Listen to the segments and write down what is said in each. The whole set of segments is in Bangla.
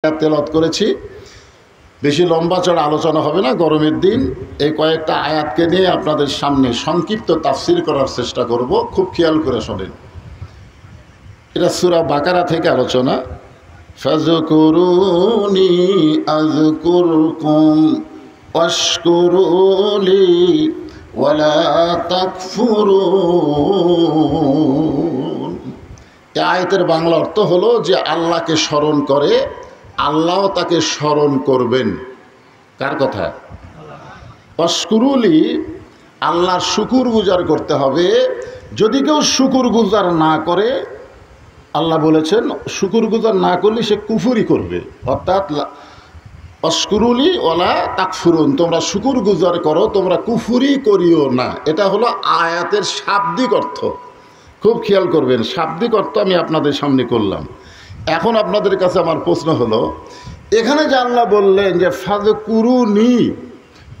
তেলাওয়াত করেছি। বেশি লম্বা চড়া আলোচনা হবে না, গরমের দিন এই কয়েকটা আয়াতকে নিয়ে আপনাদের সামনে সংক্ষিপ্ত তাফসির করার চেষ্টা করব। খুব খেয়াল করে শোনেন। এটা সূরা বাকারা থেকে আলোচনা। ফাযকুরুনি আযকুরকুম ওয়াশকুরুলি ওয়ালা তাকফুরুন। এই আয়াতের বাংলা অর্থ হলো যে আল্লাহকে স্মরণ করে আল্লাহ তাকে স্মরণ করবেন। কার কথা? ওয়াশকুরুলি, আল্লাহর শুকুর গুজার করতে হবে। যদি কেউ শুকুর গুজার না করে, আল্লাহ বলেছেন শুকুর গুজার না করলে সে কুফরি করবে। অর্থাৎ ওয়াশকুরুলি ওয়ালা তাকফুরুন, তোমরা শুকুর গুজার করো, তোমরা কুফরি করিও না। এটা হলো আয়াতের শাব্দিক অর্থ। খুব খেয়াল করবেন, শাব্দিক অর্থ আমি আপনাদের সামনে করলাম। এখন আপনাদের কাছে আমার প্রশ্ন হলো, এখানে যে আল্লাহ বললেন যে ফাযকুরুনি,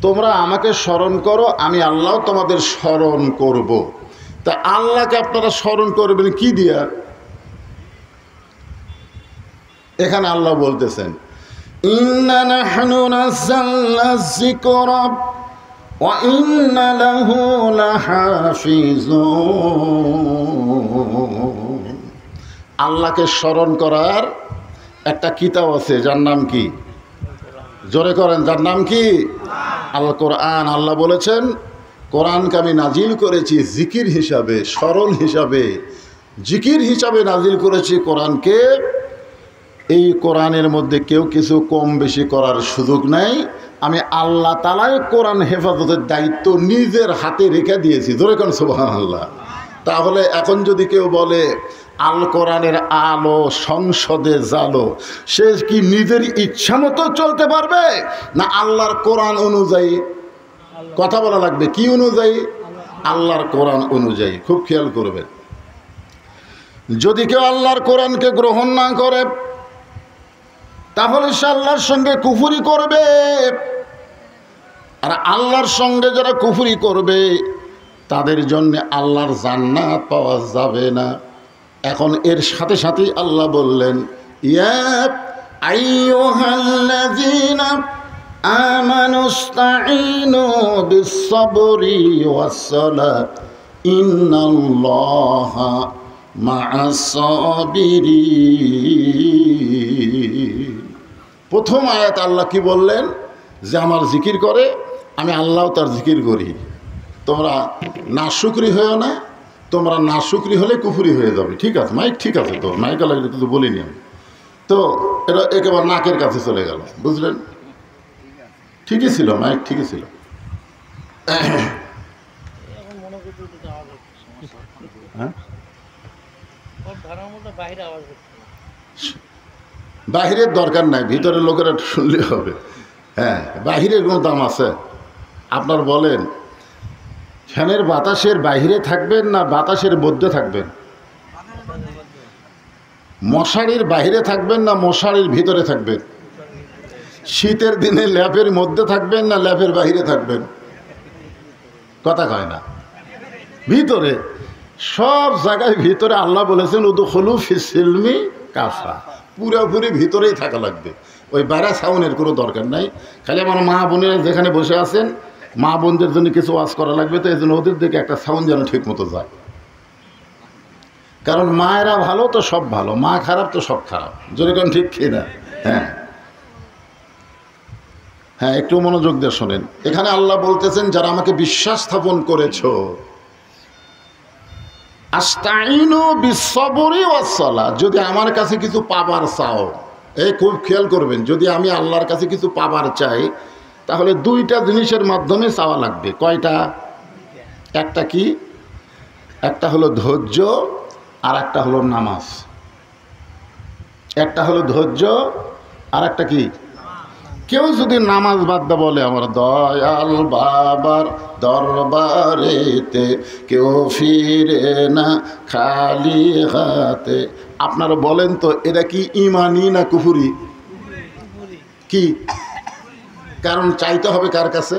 তোমরা আমাকে স্মরণ করো, আমি আল্লাহ তোমাদের স্মরণ করব। তা আল্লাহকে আপনারা স্মরণ করবেন কি দিয়া? এখানে আল্লাহ বলতেছেন ইন্না নাহনু নাযালনা যিকরা ওয়া ইন্না লাহু লাহাফিজুন। আল্লাহকে স্মরণ করার একটা কিতাব আছে, যার নাম কি? জোরে করেন, যার নাম কি? আল কোরআন। আল্লাহ বলেছেন কোরআনকে আমি নাজিল করেছি জিকির হিসাবে, স্মরণ হিসাবে, জিকির হিসাবে নাজিল করেছি কোরআনকে। এই কোরআনের মধ্যে কেউ কিছু কম বেশি করার সুযোগ নাই। আমি আল্লাহ তাআলাই কোরআন হেফাজতের দায়িত্ব নিজের হাতে রেখে দিয়েছি। জোরে করেন সুবহানাল্লাহ। তাহলে এখন যদি কেউ বলে আল কোরআনের আলো সংসদে জালো, সে কি নিজের ইচ্ছা মতো চলতে পারবে না আল্লাহর কোরআন অনুযায়ী? কথা বলা লাগবে। কি অনুযায়ী? আল্লাহর কোরআন অনুযায়ী। খুব খেয়াল করবেন, যদি কেউ আল্লাহর কোরআনকে গ্রহণ না করে তাহলে সে আল্লাহর সঙ্গে কুফরি করবে। আর আল্লাহর সঙ্গে যারা কুফরি করবে তাদের জন্য আল্লাহর জান্নাত পাওয়া যাবে না। এখন এর সাথে সাথেই আল্লাহ বললেন ইয়া আইয়ুহাল্লাযীনা আমানুস্তাঈনু বিস-সাবরি ওয়াস-সালাত ইন্নাল্লাহা মা'আস-সাবিরিন। প্রথম আয়াত আল্লাহ কি বললেন? যে আমার জিকির করে আমি আল্লাহ তার জিকির করি। তোমরা নাশুকরি হয়েও না, তোমরা নাশুকরি হলে কুফরি হয়ে যাবে। ঠিক আছে, মাইক ঠিক আছে, তো মাইকা লাগলে তো বলিনি আমি, তো এটা একেবারে নাকের কাছে চলে গেল, বুঝলেন? ঠিকই ছিল, মাইক ঠিকই ছিল। হ্যাঁ, বাহিরের দরকার নাই, ভিতরের লোকেরা শুনলে হবে। হ্যাঁ, বাহিরের কোনো দাম আছে? আপনার বলেন, ফ্যানের বাতাসের বাইরে থাকবেন না বাতাসের মধ্যে থাকবেন? মশারির বাইরে থাকবেন না মশারির ভিতরে থাকবেন? শীতের দিনে ল্যাপের মধ্যে থাকবেন না ল্যাপের বাইরে থাকবেন? কথা কয় না। ভিতরে, সব জায়গায় ভিতরে। আল্লাহ বলেছেন উদখুলু ফিস-সিলমি কাফা, পুরোপুরি ভিতরেই থাকা লাগবে। ওই বাইরে সাউন্ডের কোনো দরকার নাই। খালি আমার মা বোনেরা যেখানে বসে আছেন, মা বোনদের জন্য কিছু ওয়াজ করা লাগবে, তো এই জন্য ওদের দিকে একটা সাউন্ড যেন ঠিক মতো যায়। কারণ মায়েরা ভালো তো সব ভালো, মা খারাপ তো সব খারাপ। যেরকম ঠিক কিনা? হ্যাঁ হ্যাঁ, একটু মনোযোগ দিয়ে শোনেন। এখানে আল্লাহ বলতেছেন যারা আমাকে বিশ্বাস স্থাপন করেছো, আস্তাইনু বিস-সাবরি ওয়াস-সালাত, যদি আমার কাছে কিছু পাবার চাও, এই খুব খেয়াল করবেন, যদি আমি আল্লাহর কাছে কিছু পাবার চাই তাহলে দুইটা জিনিসের মাধ্যমে চাওয়া লাগবে। কয়টা? একটা কি? একটা হলো ধৈর্য, আর একটা হলো নামাজ। একটা হলো ধৈর্য, আর একটা কি? কেউ যদি নামাজ বাদ দা বলে আমার দয়াল বাবার দরবারেতে কেউ ফিরে না খালি হাতে, আপনারা বলেন তো এটা কি ইমানি না কুফরি? কি? কারণ চাইতে হবে কার কাছে?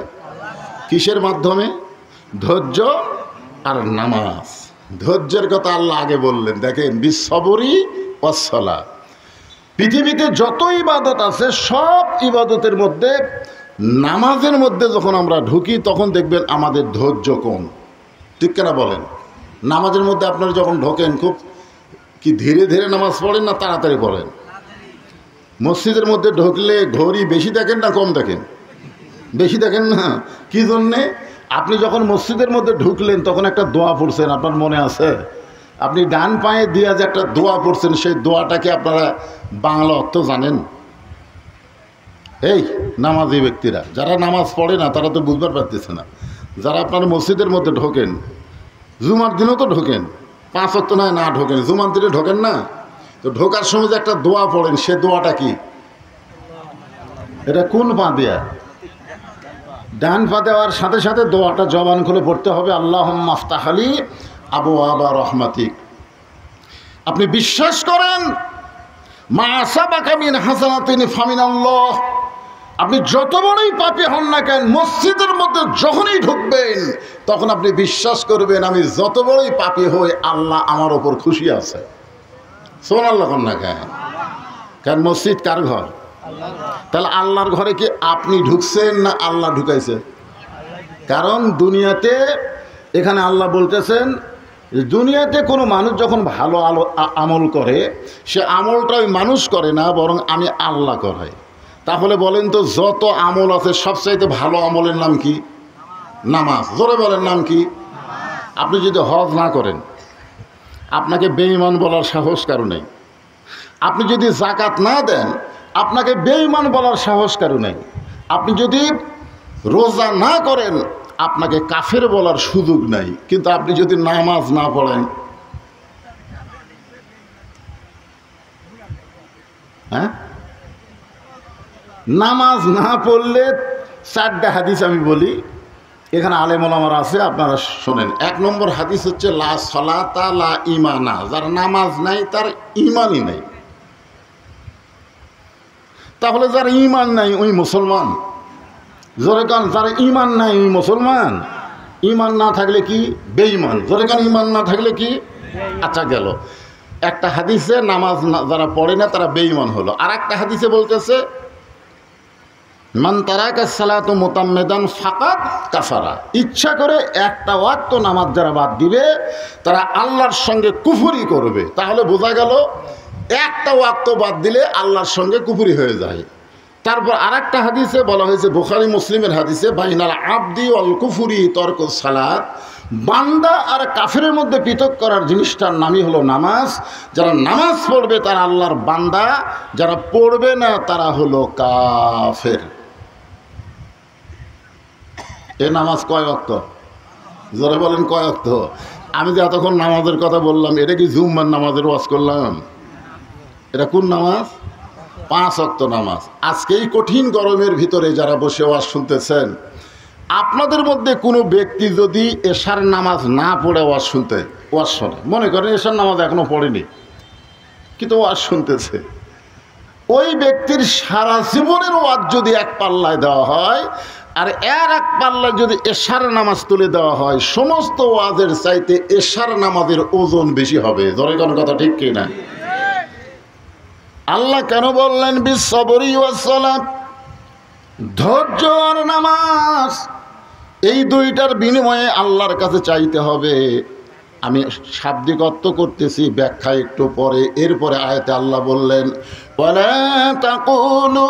কিসের মাধ্যমে? ধৈর্য আর নামাজ। ধৈর্যের কথা আল্লাহ আগে বললেন, দেখেন বিস-সাবরি ওয়াস-সালাত। পৃথিবীতে যত ইবাদত আছে সব ইবাদতের মধ্যে নামাজের মধ্যে যখন আমরা ঢুকি তখন দেখবেন আমাদের ধৈর্য কম। ঠিক কিনা বলেন? নামাজের মধ্যে আপনারা যখন ঢোকেন খুব কি ধীরে ধীরে নামাজ পড়েন না তাড়াতাড়ি পড়েন? মসজিদের মধ্যে ঢুকলে ঘড়ি বেশি দেখেন না কম দেখেন? বেশি দেখেন না। কি জন্যে? আপনি যখন মসজিদের মধ্যে ঢুকলেন তখন একটা দোয়া পড়ছেন, আপনার মনে আছে? আপনি ডান পায়ে দিয়ে যে একটা দোয়া পড়ছেন, সেই দোয়াটাকে আপনারা বাংলা অর্থ জানেন? এই নামাজি ব্যক্তিরা যারা নামাজ পড়ে না তারা তো বুঝবার পারতেছে না। যারা আপনার মসজিদের মধ্যে ঢোকেন, জুমার দিনও তো ঢোকেন, 5 ওয়াক্ত নয় না ঢোকেন, জুমার দিনে ঢোকেন না, তো ঢোকার সময় যে একটা দোয়া পড়েন, সে দোয়াটা কি? এটা কোন পা দেয়া? ডান পা দেওয়ার সাথে সাথে দোয়াটা জবান খুলে পড়তে হবে, আল্লাহুম্মা আফতাহ লি আবওয়াবা রাহমাতিক। আপনি বিশ্বাস করেন মা সাবাকা মিন হাসানাতিন ফামিনাল্লাহ, আপনি যত বড়ই পাপী হন না কেন মসজিদের মধ্যে যখনই ঢুকবেন তখন আপনি বিশ্বাস করবেন আমি যত বড়ই পাপী হই আল্লাহ আমার ওপর খুশি আছে। সুবহানাল্লাহ কোন না কেন? কারণ মসজিদ কার ঘর? তাহলে আল্লাহর ঘরে কি আপনি ঢুকছেন না আল্লাহ ঢুকাইছে? কারণ দুনিয়াতে এখানে আল্লাহ বলতেছেন দুনিয়াতে কোনো মানুষ যখন ভালো আমল করে সে আমলটা ওই মানুষ করে না, বরং আমি আল্লাহ করাই। তাহলে বলেন তো যত আমল আছে সবচাইতে ভালো আমলের নাম কি? নামাজ। জোরে বলেন নাম কি? আপনি যদি হজ না করেন আপনাকে বেঈমান বলার সাহস কারো নেই। আপনি যদি যাকাত না দেন আপনাকে বেঈমান বলার সাহস কারো নেই। আপনি যদি রোজা না করেন আপনাকে কাফের বলার সুযোগ নাই। কিন্তু আপনি যদি নামাজ না পড়েন, হ্যাঁ, নামাজ না পড়লে 4টা হাদিস আমি বলি, এখানে আলেম ওলামারা আছে, আপনারা শোনেন। 1 নম্বর হাদিস হচ্ছে লা সলাতা লা ইমানা, যার নামাজ নাই তার ইমানই নাই। তাহলে যার ইমান নাই ওই মুসলমান? জোরে কান, যার ইমান নাই ওই মুসলমান? ইমান না থাকলে কি? বেঈমান। জোরে কান, ইমান না থাকলে কি? আচ্ছা গেল একটা হাদিসে, নামাজ যারা পড়ে না তারা বেঈমান হলো। আর একটা হাদিসে বলতেছে মান তারাকা সালাতু মুতাম্মিদান ফাকাদ কাফারা, ইচ্ছা করে একটা ওয়াক্ত নামাজ যারা বাদ দিবে তারা আল্লাহর সঙ্গে কুফরি করবে। তাহলে বোঝা গেল একটা ওয়াক্ত বাদ দিলে আল্লাহর সঙ্গে কুফরি হয়ে যায়। তারপর আরেকটা হাদিসে বলা হয়েছে, বুখারী মুসলিমের হাদিসে, বাইনাল আবদি ওয়াল কুফরি তরকুস সালাত, বান্দা আর কাফেরের মধ্যে পৃথক করার জিনিসটার নামই হলো নামাজ। যারা নামাজ পড়বে তারা আল্লাহর বান্দা, যারা পড়বে না তারা হলো কাফের। এ নামাজ কয় ওয়াক্ত? জোরে বলেন কয় ওয়াক্ত? আমি যে এতক্ষণ নামাজের কথা বললাম এটা কি জুম্মার নামাজের ওয়াজ করলাম? এটা কোন নামাজ? 5 ওয়াক্ত নামাজ। আজকে এই কঠিন গরমের ভিতরে যারা বসে ওয়াজ শুনতেছেন, আপনাদের মধ্যে কোনো ব্যক্তি যদি এশার নামাজ না পড়ে ওয়াজ শোনে, মনে করেন এশার নামাজ এখনো পড়েনি কিন্তু ওয়াজ শুনতেছে, ওই ব্যক্তির সারা জীবনের ওয়াজ যদি এক পাল্লায় দেওয়া হয় আর এক পাল্লায় যদি এশার নামাজ তুলে দেওয়া হয়, সমস্ত ওয়াজের চাইতে এশার নামাজের ওজন বেশি হবে। ধরে কোনো কথা ঠিক কি না? আল্লাহ কেন বললেন বিসসবরি ওয়াস সালাত? ধৈর্য আর নামাজ, এই দুইটার বিনিময়ে আল্লাহর কাছে চাইতে হবে। আমি শাব্দিক অর্থ করতেছি, ব্যাখ্যা একটু পরে। এরপরে আয়াতে আল্লাহ বললেন ওয়ালা তাকুলু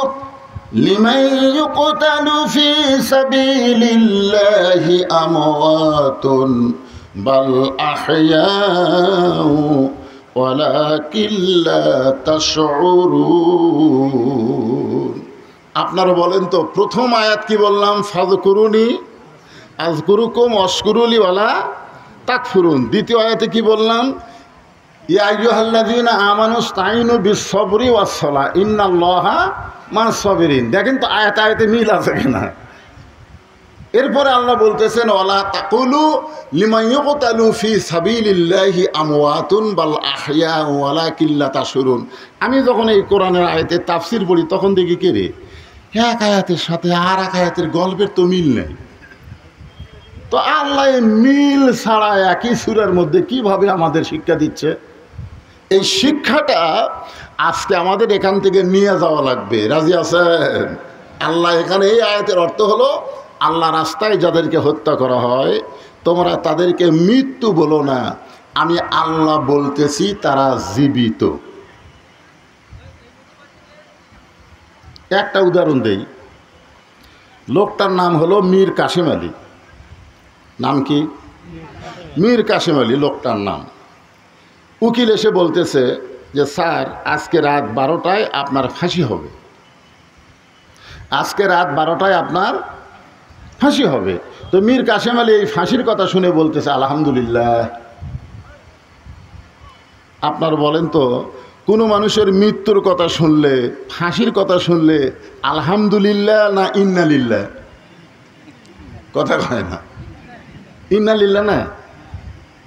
লিমান ইউকতালু ফি সাবিলিল্লাহি আমওয়াতুন বাল আহইয়াউ ওয়ালাকিন লা তাশউরুন। আপনারা বলেন তো প্রথম আয়াত কি বললাম? ফাযকুরুনি আযকুরুকুম ওয়াশকুরুলি ওয়ালা তাকফুরুন। দ্বিতীয় আয়াতে কি বললাম? ইয়া আইয়ুহাল্লাযীনা আমানু ইসতাঈনু বিস-সাবরি ওয়াস-সালাহ ইন্নাল্লাহা মা'আস-সাবিরিন। দেখেন তো আয়াতে মিল আছে কিনা? এরপরে আল্লাহ বলতেছেন ওয়ালা তাকুলু লিমান ইউকতালু ফি সাবিলিল্লাহি আমওয়াতুন বাল আহইয়াউ ওয়ালাকিন লা তাশউরুন। আমি যখন এই কোরআনের আয়াতের তাফসীর পড়ি তখন দেখি কে রে, এক আয়াতের সাথে আর এক আয়াতের গল্পের তো মিল নেই। তো আল্লাহ মিল ছাড়া একই সূরার মধ্যে কিভাবে আমাদের শিক্ষা দিচ্ছে? এই শিক্ষাটা আজকে আমাদের এখান থেকে নিয়ে যাওয়া লাগবে। রাজি আছেন? আল্লাহ এখানে এই আয়াতের অর্থ হলো, আল্লাহ রাস্তায় যাদেরকে হত্যা করা হয় তোমরা তাদেরকে মৃত্যু বলো না, আমি আল্লাহ বলতেছি তারা জীবিত। একটা উদাহরণ দেই, লোকটার নাম হলো মীর কাসেম আলী। নাম কি? মীর কাসেম আলী লোকটার নাম। উকিল এসে বলতেছে যে স্যার আজকে রাত 12টায় আপনার ফাঁসি হবে, আজকে রাত 12টায় আপনার ফাঁসি হবে। তো মীর কাসেম আলী এই ফাঁসির কথা শুনে বলতেছে আলহামদুলিল্লাহ। আপনার বলেন তো, কোনো মানুষের মৃত্যুর কথা শুনলে, ফাঁসির কথা শুনলে আলহামদুলিল্লাহ না ইন্নালিল্লাহ? কথা কয় না, ইন্নালিল্লাহ না।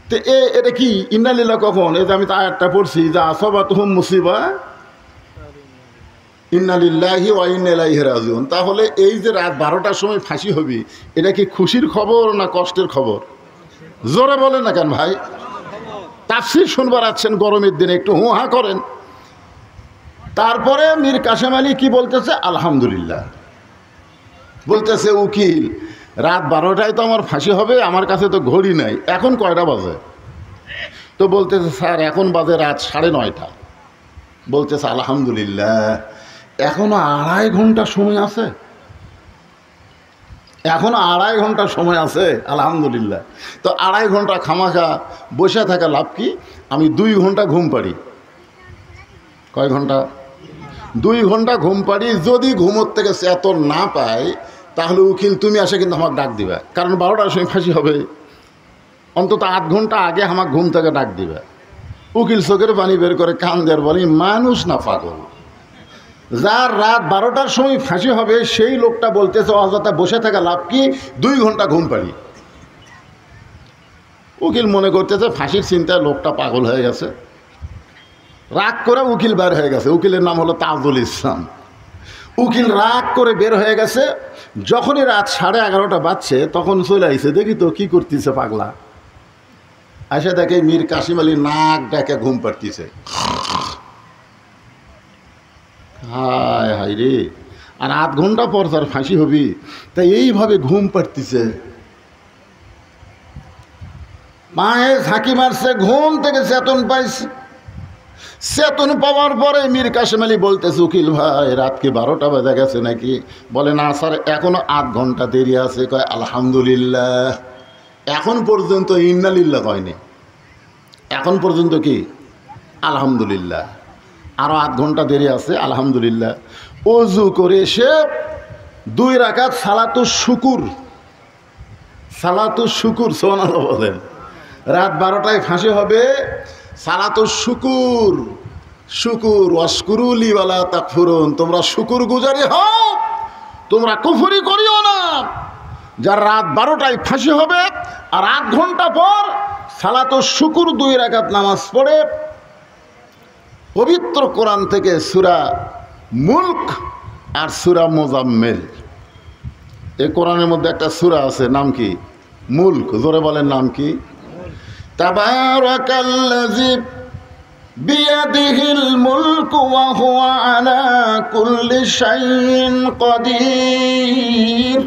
তো এটা কি ইন্নালিল্লাহ কখন? এই যে আমি তো আয়াতটা পড়ছি, যে আসাবাতুহুম মুসিবা ইন্নালিল্লাহি ওয়া ইন্না ইলাইহি রাজিউন। তাহলে এই যে রাত 12টার সময় ফাঁসি হবে, এটা কি খুশির খবর না কষ্টের খবর? জোরে বলেন না কেন ভাই? তাফসীর শুনবার আছেন গরমের দিনে, একটু হু হা করেন। তারপরে মীর কাসেম আলী কি বলতেছে? আলহামদুলিল্লাহ। বলতেছে উকিল, রাত 12টায় তো আমার ফাঁসি হবে, আমার কাছে তো ঘড়ি নাই, এখন কয়টা বাজে? তো বলতেছে স্যার এখন বাজে রাত 9:30। বলতেছে আলহামদুলিল্লাহ, এখনো 2.5 ঘন্টা সময় আছে, এখনো 2.5 ঘন্টা সময় আছে, আলহামদুলিল্লাহ। তো 2.5 ঘন্টা খামাখা বসে থাকা লাভ কি? আমি 2 ঘন্টা ঘুম পাড়ি। কয় ঘন্টা? 2 ঘন্টা ঘুম পাড়ি। যদি ঘুমোর থেকে চেতন না পাই, তাহলে উকিল তুমি আসে কিন্তু আমাকে ডাক দিবা, কারণ 12টার সময় ফাঁসি হবে, অন্তত 8 ঘন্টা আগে আমাকে ঘুম থেকে ডাক দিবা। উকিল চোখের পানি বের করে কান দেওয়ার বলি, মানুষ না পাগল? যার রাত 12টার সময় ফাঁসি হবে সেই লোকটা বলতেছে অযথা বসে থাকা লাভ কি, 2 ঘন্টা ঘুম পাড়ি। উকিল মনে করতেছে ফাঁসির চিন্তায় লোকটা পাগল হয়ে গেছে, রাগ করে উকিল বের হয়ে গেছে। উকিলের নাম হলো তাজুল ইসলাম। উকিল রাগ করে বের হয়ে গেছে। যখনই রাত 11:30 বাজছে তখন চলে আইছে, দেখি তো কি করতেছে পাগলা। আসে দেখে মীর কাসেম আলী নাক ডাকে ঘুম পাড়তিছে। হায় হায় রে, আর 8 ঘন্টা পর তার ফাঁসি হবি, তাই এইভাবে ঘুম পাড়তিছে। মায়ে ঝাঁকি মারছে, ঘুম থেকে চেতন পাইছে। চেতন পাওয়ার পরে মীর কাসেম আলী বলতেছে উকিল ভাই রাত কি 12টা বাজে গেছে নাকি? বলে না স্যার এখনো 8 ঘন্টা দেরি আছে। কয় আলহামদুলিল্লাহ। এখন পর্যন্ত ইন্নালিল্লাহ কয়নি, এখন পর্যন্ত কি আলহামদুলিল্লাহ। আরও 8 ঘন্টা দেরি আছে, আলহামদুলিল্লাহ। ওযু করে এসে 2 রাকাত সালাতুশ শুকুর, সালাতুশ শুকুর সুবহানাল্লাহ বলেন। রাত 12টায় ফাঁসি হবে, সালাতুশ শুকুর, শুকুর ওয়াশকুরুলি ওয়ালা তাকফুরুন, তোমরা শুকুর গুজারি হও, তোমরা কুফরি করিও না। যার রাত 12টায় ফাঁসি হবে আর 8 ঘন্টা পর সালাতুশ শুকুর 2 রাকাত নামাজ পড়ে পবিত্র কোরআন থেকে সূরা মুলক আর সূরা মুজাম্মিল, এই কোরআনের মধ্যে একটা সূরা আছে, নাম কি? মুলক। জোরে বলেন নাম কি? তাবারাকাল্লাযী বিয়াদিহিল মুলকু ওয়া হুয়া আলা কুল্লি শাইইন কাদির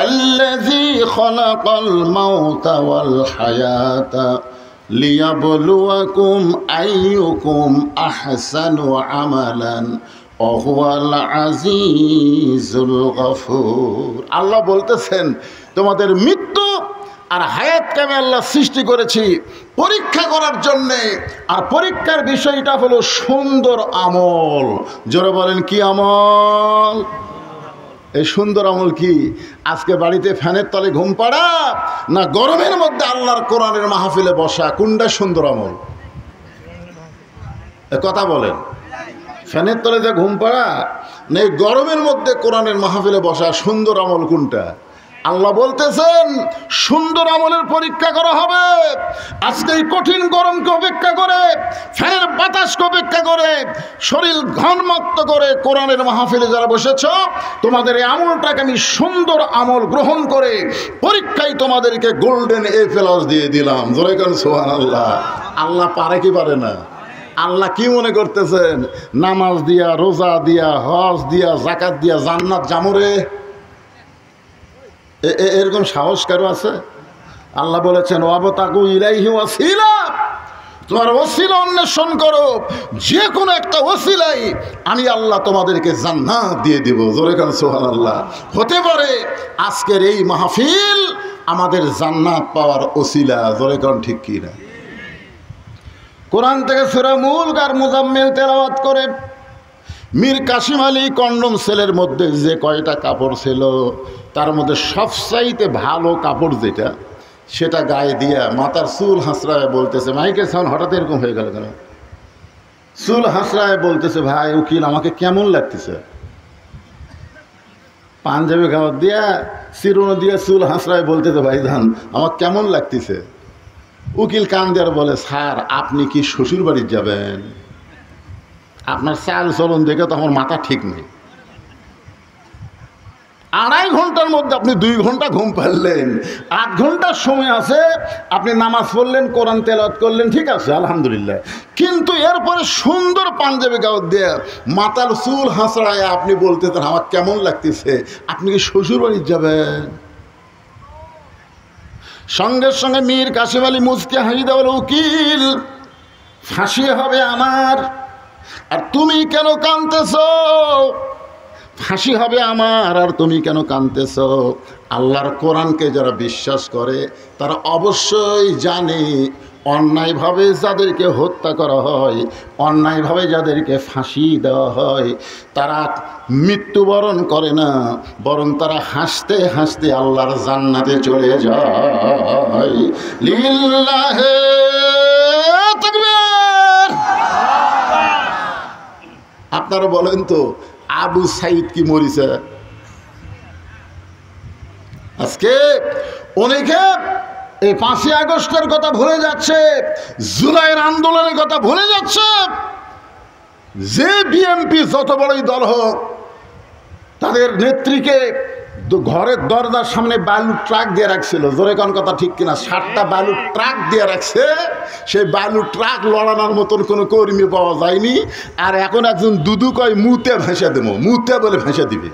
আল্লাযী খালাকাল মাউতা ওয়াল হায়াতা লিয়াবলুয়াকুম আইয়ুকুম আহসানু আমালান ওয়া হুয়াল আজিজুল গফুর। আল্লাহ বলতেছেন তোমাদের মৃত্যু আর হায়াতকে আমি আল্লাহ সৃষ্টি করেছি পরীক্ষা করার জন্যে, আর পরীক্ষার বিষয়টা হলো সুন্দর আমল। জোরে বলেন কি আমল? এই সুন্দর আমল কি? আজকে বাড়িতে ফ্যানের তলে ঘুম পাড়া না গরমের মধ্যে আল্লাহর কোরআনের মাহফিলে বসা, কোনটা সুন্দর আমল? কথা বলেন। ফ্যানের তলে যে ঘুম পাড়া না এই গরমের মধ্যে কোরআনের মাহফিলে বসা, সুন্দর আমল কোনটা? আল্লাহ বলতেছেন সুন্দর আমলের পরীক্ষা করা হবে। আজকে এই কঠিন গরমকে অপেক্ষা করে, ফ্যানের বাতাসকে অপেক্ষা করে, শরীর ঘনমুক্ত করে কোরআনের মাহফিলে যারা বসেছ, তোমাদের এই আমলটাকে আমি সুন্দর আমল গ্রহণ করে পরীক্ষায় তোমাদেরকে গোল্ডেন A+ দিয়ে দিলাম। জোরে বলেন সুবহানাল্লাহ। আল্লাহ পারে কি পারে না? আল্লাহ কি মনে করতেছেন নামাজ দিয়া, রোজা দিয়া, হজ দিয়া, যাকাত দিয়া জান্নাত জামরে? এরকম সাহস কারো আছে? আল্লাহ বলেছেন ওয়াবতাগু ইলাইহি ওয়াসিলা, তোমার ওসিলা অন্বেষণ করো, যে কোনো একটা ওসিলাই আমি আল্লাহ তোমাদেরকে জান্নাত দিয়ে দিব। জোরে কান সুবহানাল্লাহ। হতে পারে আজকের এই মাহফিল আমাদের জান্নাত পাওয়ার ওসিলা। জোরে কান ঠিক কি না? কোরআন থেকে সূরা মুলক আর মুজাম্মিল তেলাওয়াত করে মীর কাসিম আলী কন্ডম সেলের মধ্যে যে কয়টা কাপড় ছিল তার মধ্যে সবচাইতে ভালো কাপড় যেটা, সেটা গায়ে দিয়া মাথার চুল হাসরায় বলতেছে, মাইকের সাউন্ড হঠাৎ এরকম হয়ে গেল কেন? চুল হাসরায় বলতেছে, ভাই উকিল আমাকে কেমন লাগতেছে? পাঞ্জাবি গাওয়ার দিয়া চিরুনো দিয়া চুল হাসরায় বলতেছে, ভাইজান আমার কেমন লাগতেছে? উকিল কান দেওয়ার বলে, স্যার আপনি কি শ্বশুর বাড়ি যাবেন? আপনার চাল চলন দেখে তো আমার মাথা ঠিক নেই। 2.5 ঘন্টার মধ্যে আপনি 2 ঘন্টা ঘুম পারলেন, 8 ঘন্টার সময় আছে, আপনি নামাজ পড়লেন, কোরআন তেলাওয়াত করলেন, ঠিক আছে আলহামদুলিল্লাহ। কিন্তু এরপরে সুন্দর পাঞ্জাবি গাওয়ার দিয়ে মাথার চুল হাসড়ায় আপনি বলতেছেন আমার কেমন লাগতেছে? আপনি কি শ্বশুর বাড়ি যাবেন? সঙ্গে সঙ্গে মীর কাসিম আলী মুচকে হাসি দেওয়ার, উকিল ফাঁসি হবে আমার, আর তুমি কেন কাঁদতেছ? ফাঁসি হবে আমার আর তুমি কেন কাঁদতেছ? আল্লাহর কোরআনকে যারা বিশ্বাস করে তারা অবশ্যই জানে অন্যায়ভাবে যাদেরকে হত্যা করা হয়, অন্যায়ভাবে যাদেরকে ফাঁসি দেওয়া হয়, তারা মৃত্যুবরণ করে না, বরং তারা হাসতে হাসতে আল্লাহর জান্নাতে চলে যায়। লিল্লাহে তাকবীর। আপনারা বলেন তো আবু সাইদ কি মরিছে? আজকে অনেকে এই 5ই আগস্টের কথা ভুলে যাচ্ছে, জুলাইয়ের আন্দোলনের কথা ভুলে যাচ্ছে। যে বিএনপি যত বড়ই দল হোক, তাদের নেত্রীকে ঘরের দরজার সামনে বালু ট্রাক দিয়ে রাখছিল। জোরে কোন কথা ঠিক কিনা? 7টা বালু ট্রাক দিয়ে রাখছে। সেই বালু ট্রাক লড়ানোর মতন কোনো কর্মী পাওয়া যায়নি। আর এখন একজন দুদু কয় মুতে ভেসে দেবো, মুতে বলে ভেসে দিবে।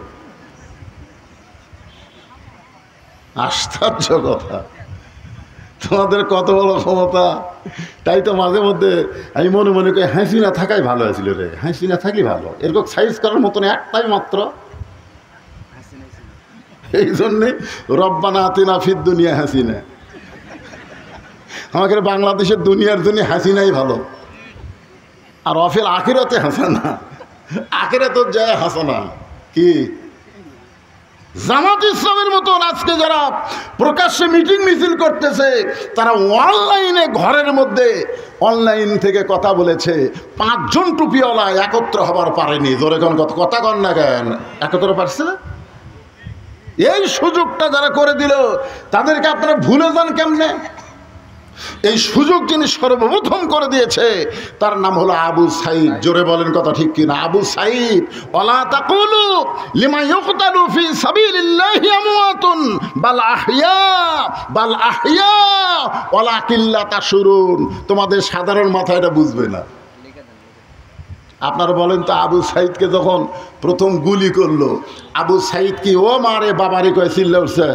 আশ্চর্য কথা, তোমাদের কত বড় ক্ষমতা! তাই তো মাঝে মধ্যে আমি মনে মনে করি হাসিনা থাকাই ভালো হয়েছিল রে, হাসিনা থাকলে ভালো। এরকম সাইজ করার মতন একটাই মাত্র। এই জন্যে রব্বানা আতিনা ফিদ দুনিয়া হাসিনা। আমাকে বাংলাদেশের দুনিয়ার জন্য হাসিনাই ভালো, আর অফিল আখিরাতে হাসানা, আখিরাতে যায় হাসানা। কি জামাত ইসলামের মতন আজকে যারা প্রকাশ্যে মিটিং মিছিল করতেছে, তারা অনলাইনে ঘরের মধ্যে অনলাইন থেকে কথা বলেছে। 5 জন টুপিওয়ালা একত্র হবার পারেনি। জোরে কোন কথা কন না কেন? একত্র পারছে? এই সুযোগটা যারা করে দিল তাদেরকে আপনারা ভুলে যান কেমনে? এই সুযোগ যিনি সর্বপ্রথম করে দিয়েছে তার নাম হলো আবু সাইদ। জোরে বলেন কথা ঠিক কিনা? আবু সাইদ। ওয়ালা তাকুলু লিমা ইউকতালু ফি সাবিলিল্লাহি আমওয়াতুন বাল আহইয়া ওয়ালাকিন লা তাশউরুন। তোমাদের সাধারণ মাথা এটা বুঝবে না। আপনারা বলেন তো, আবু সাইদকে যখন প্রথম গুলি করলো, আবু সাইদ কি ও মারে বাবারে কয়ে চিল্লা উঠছে?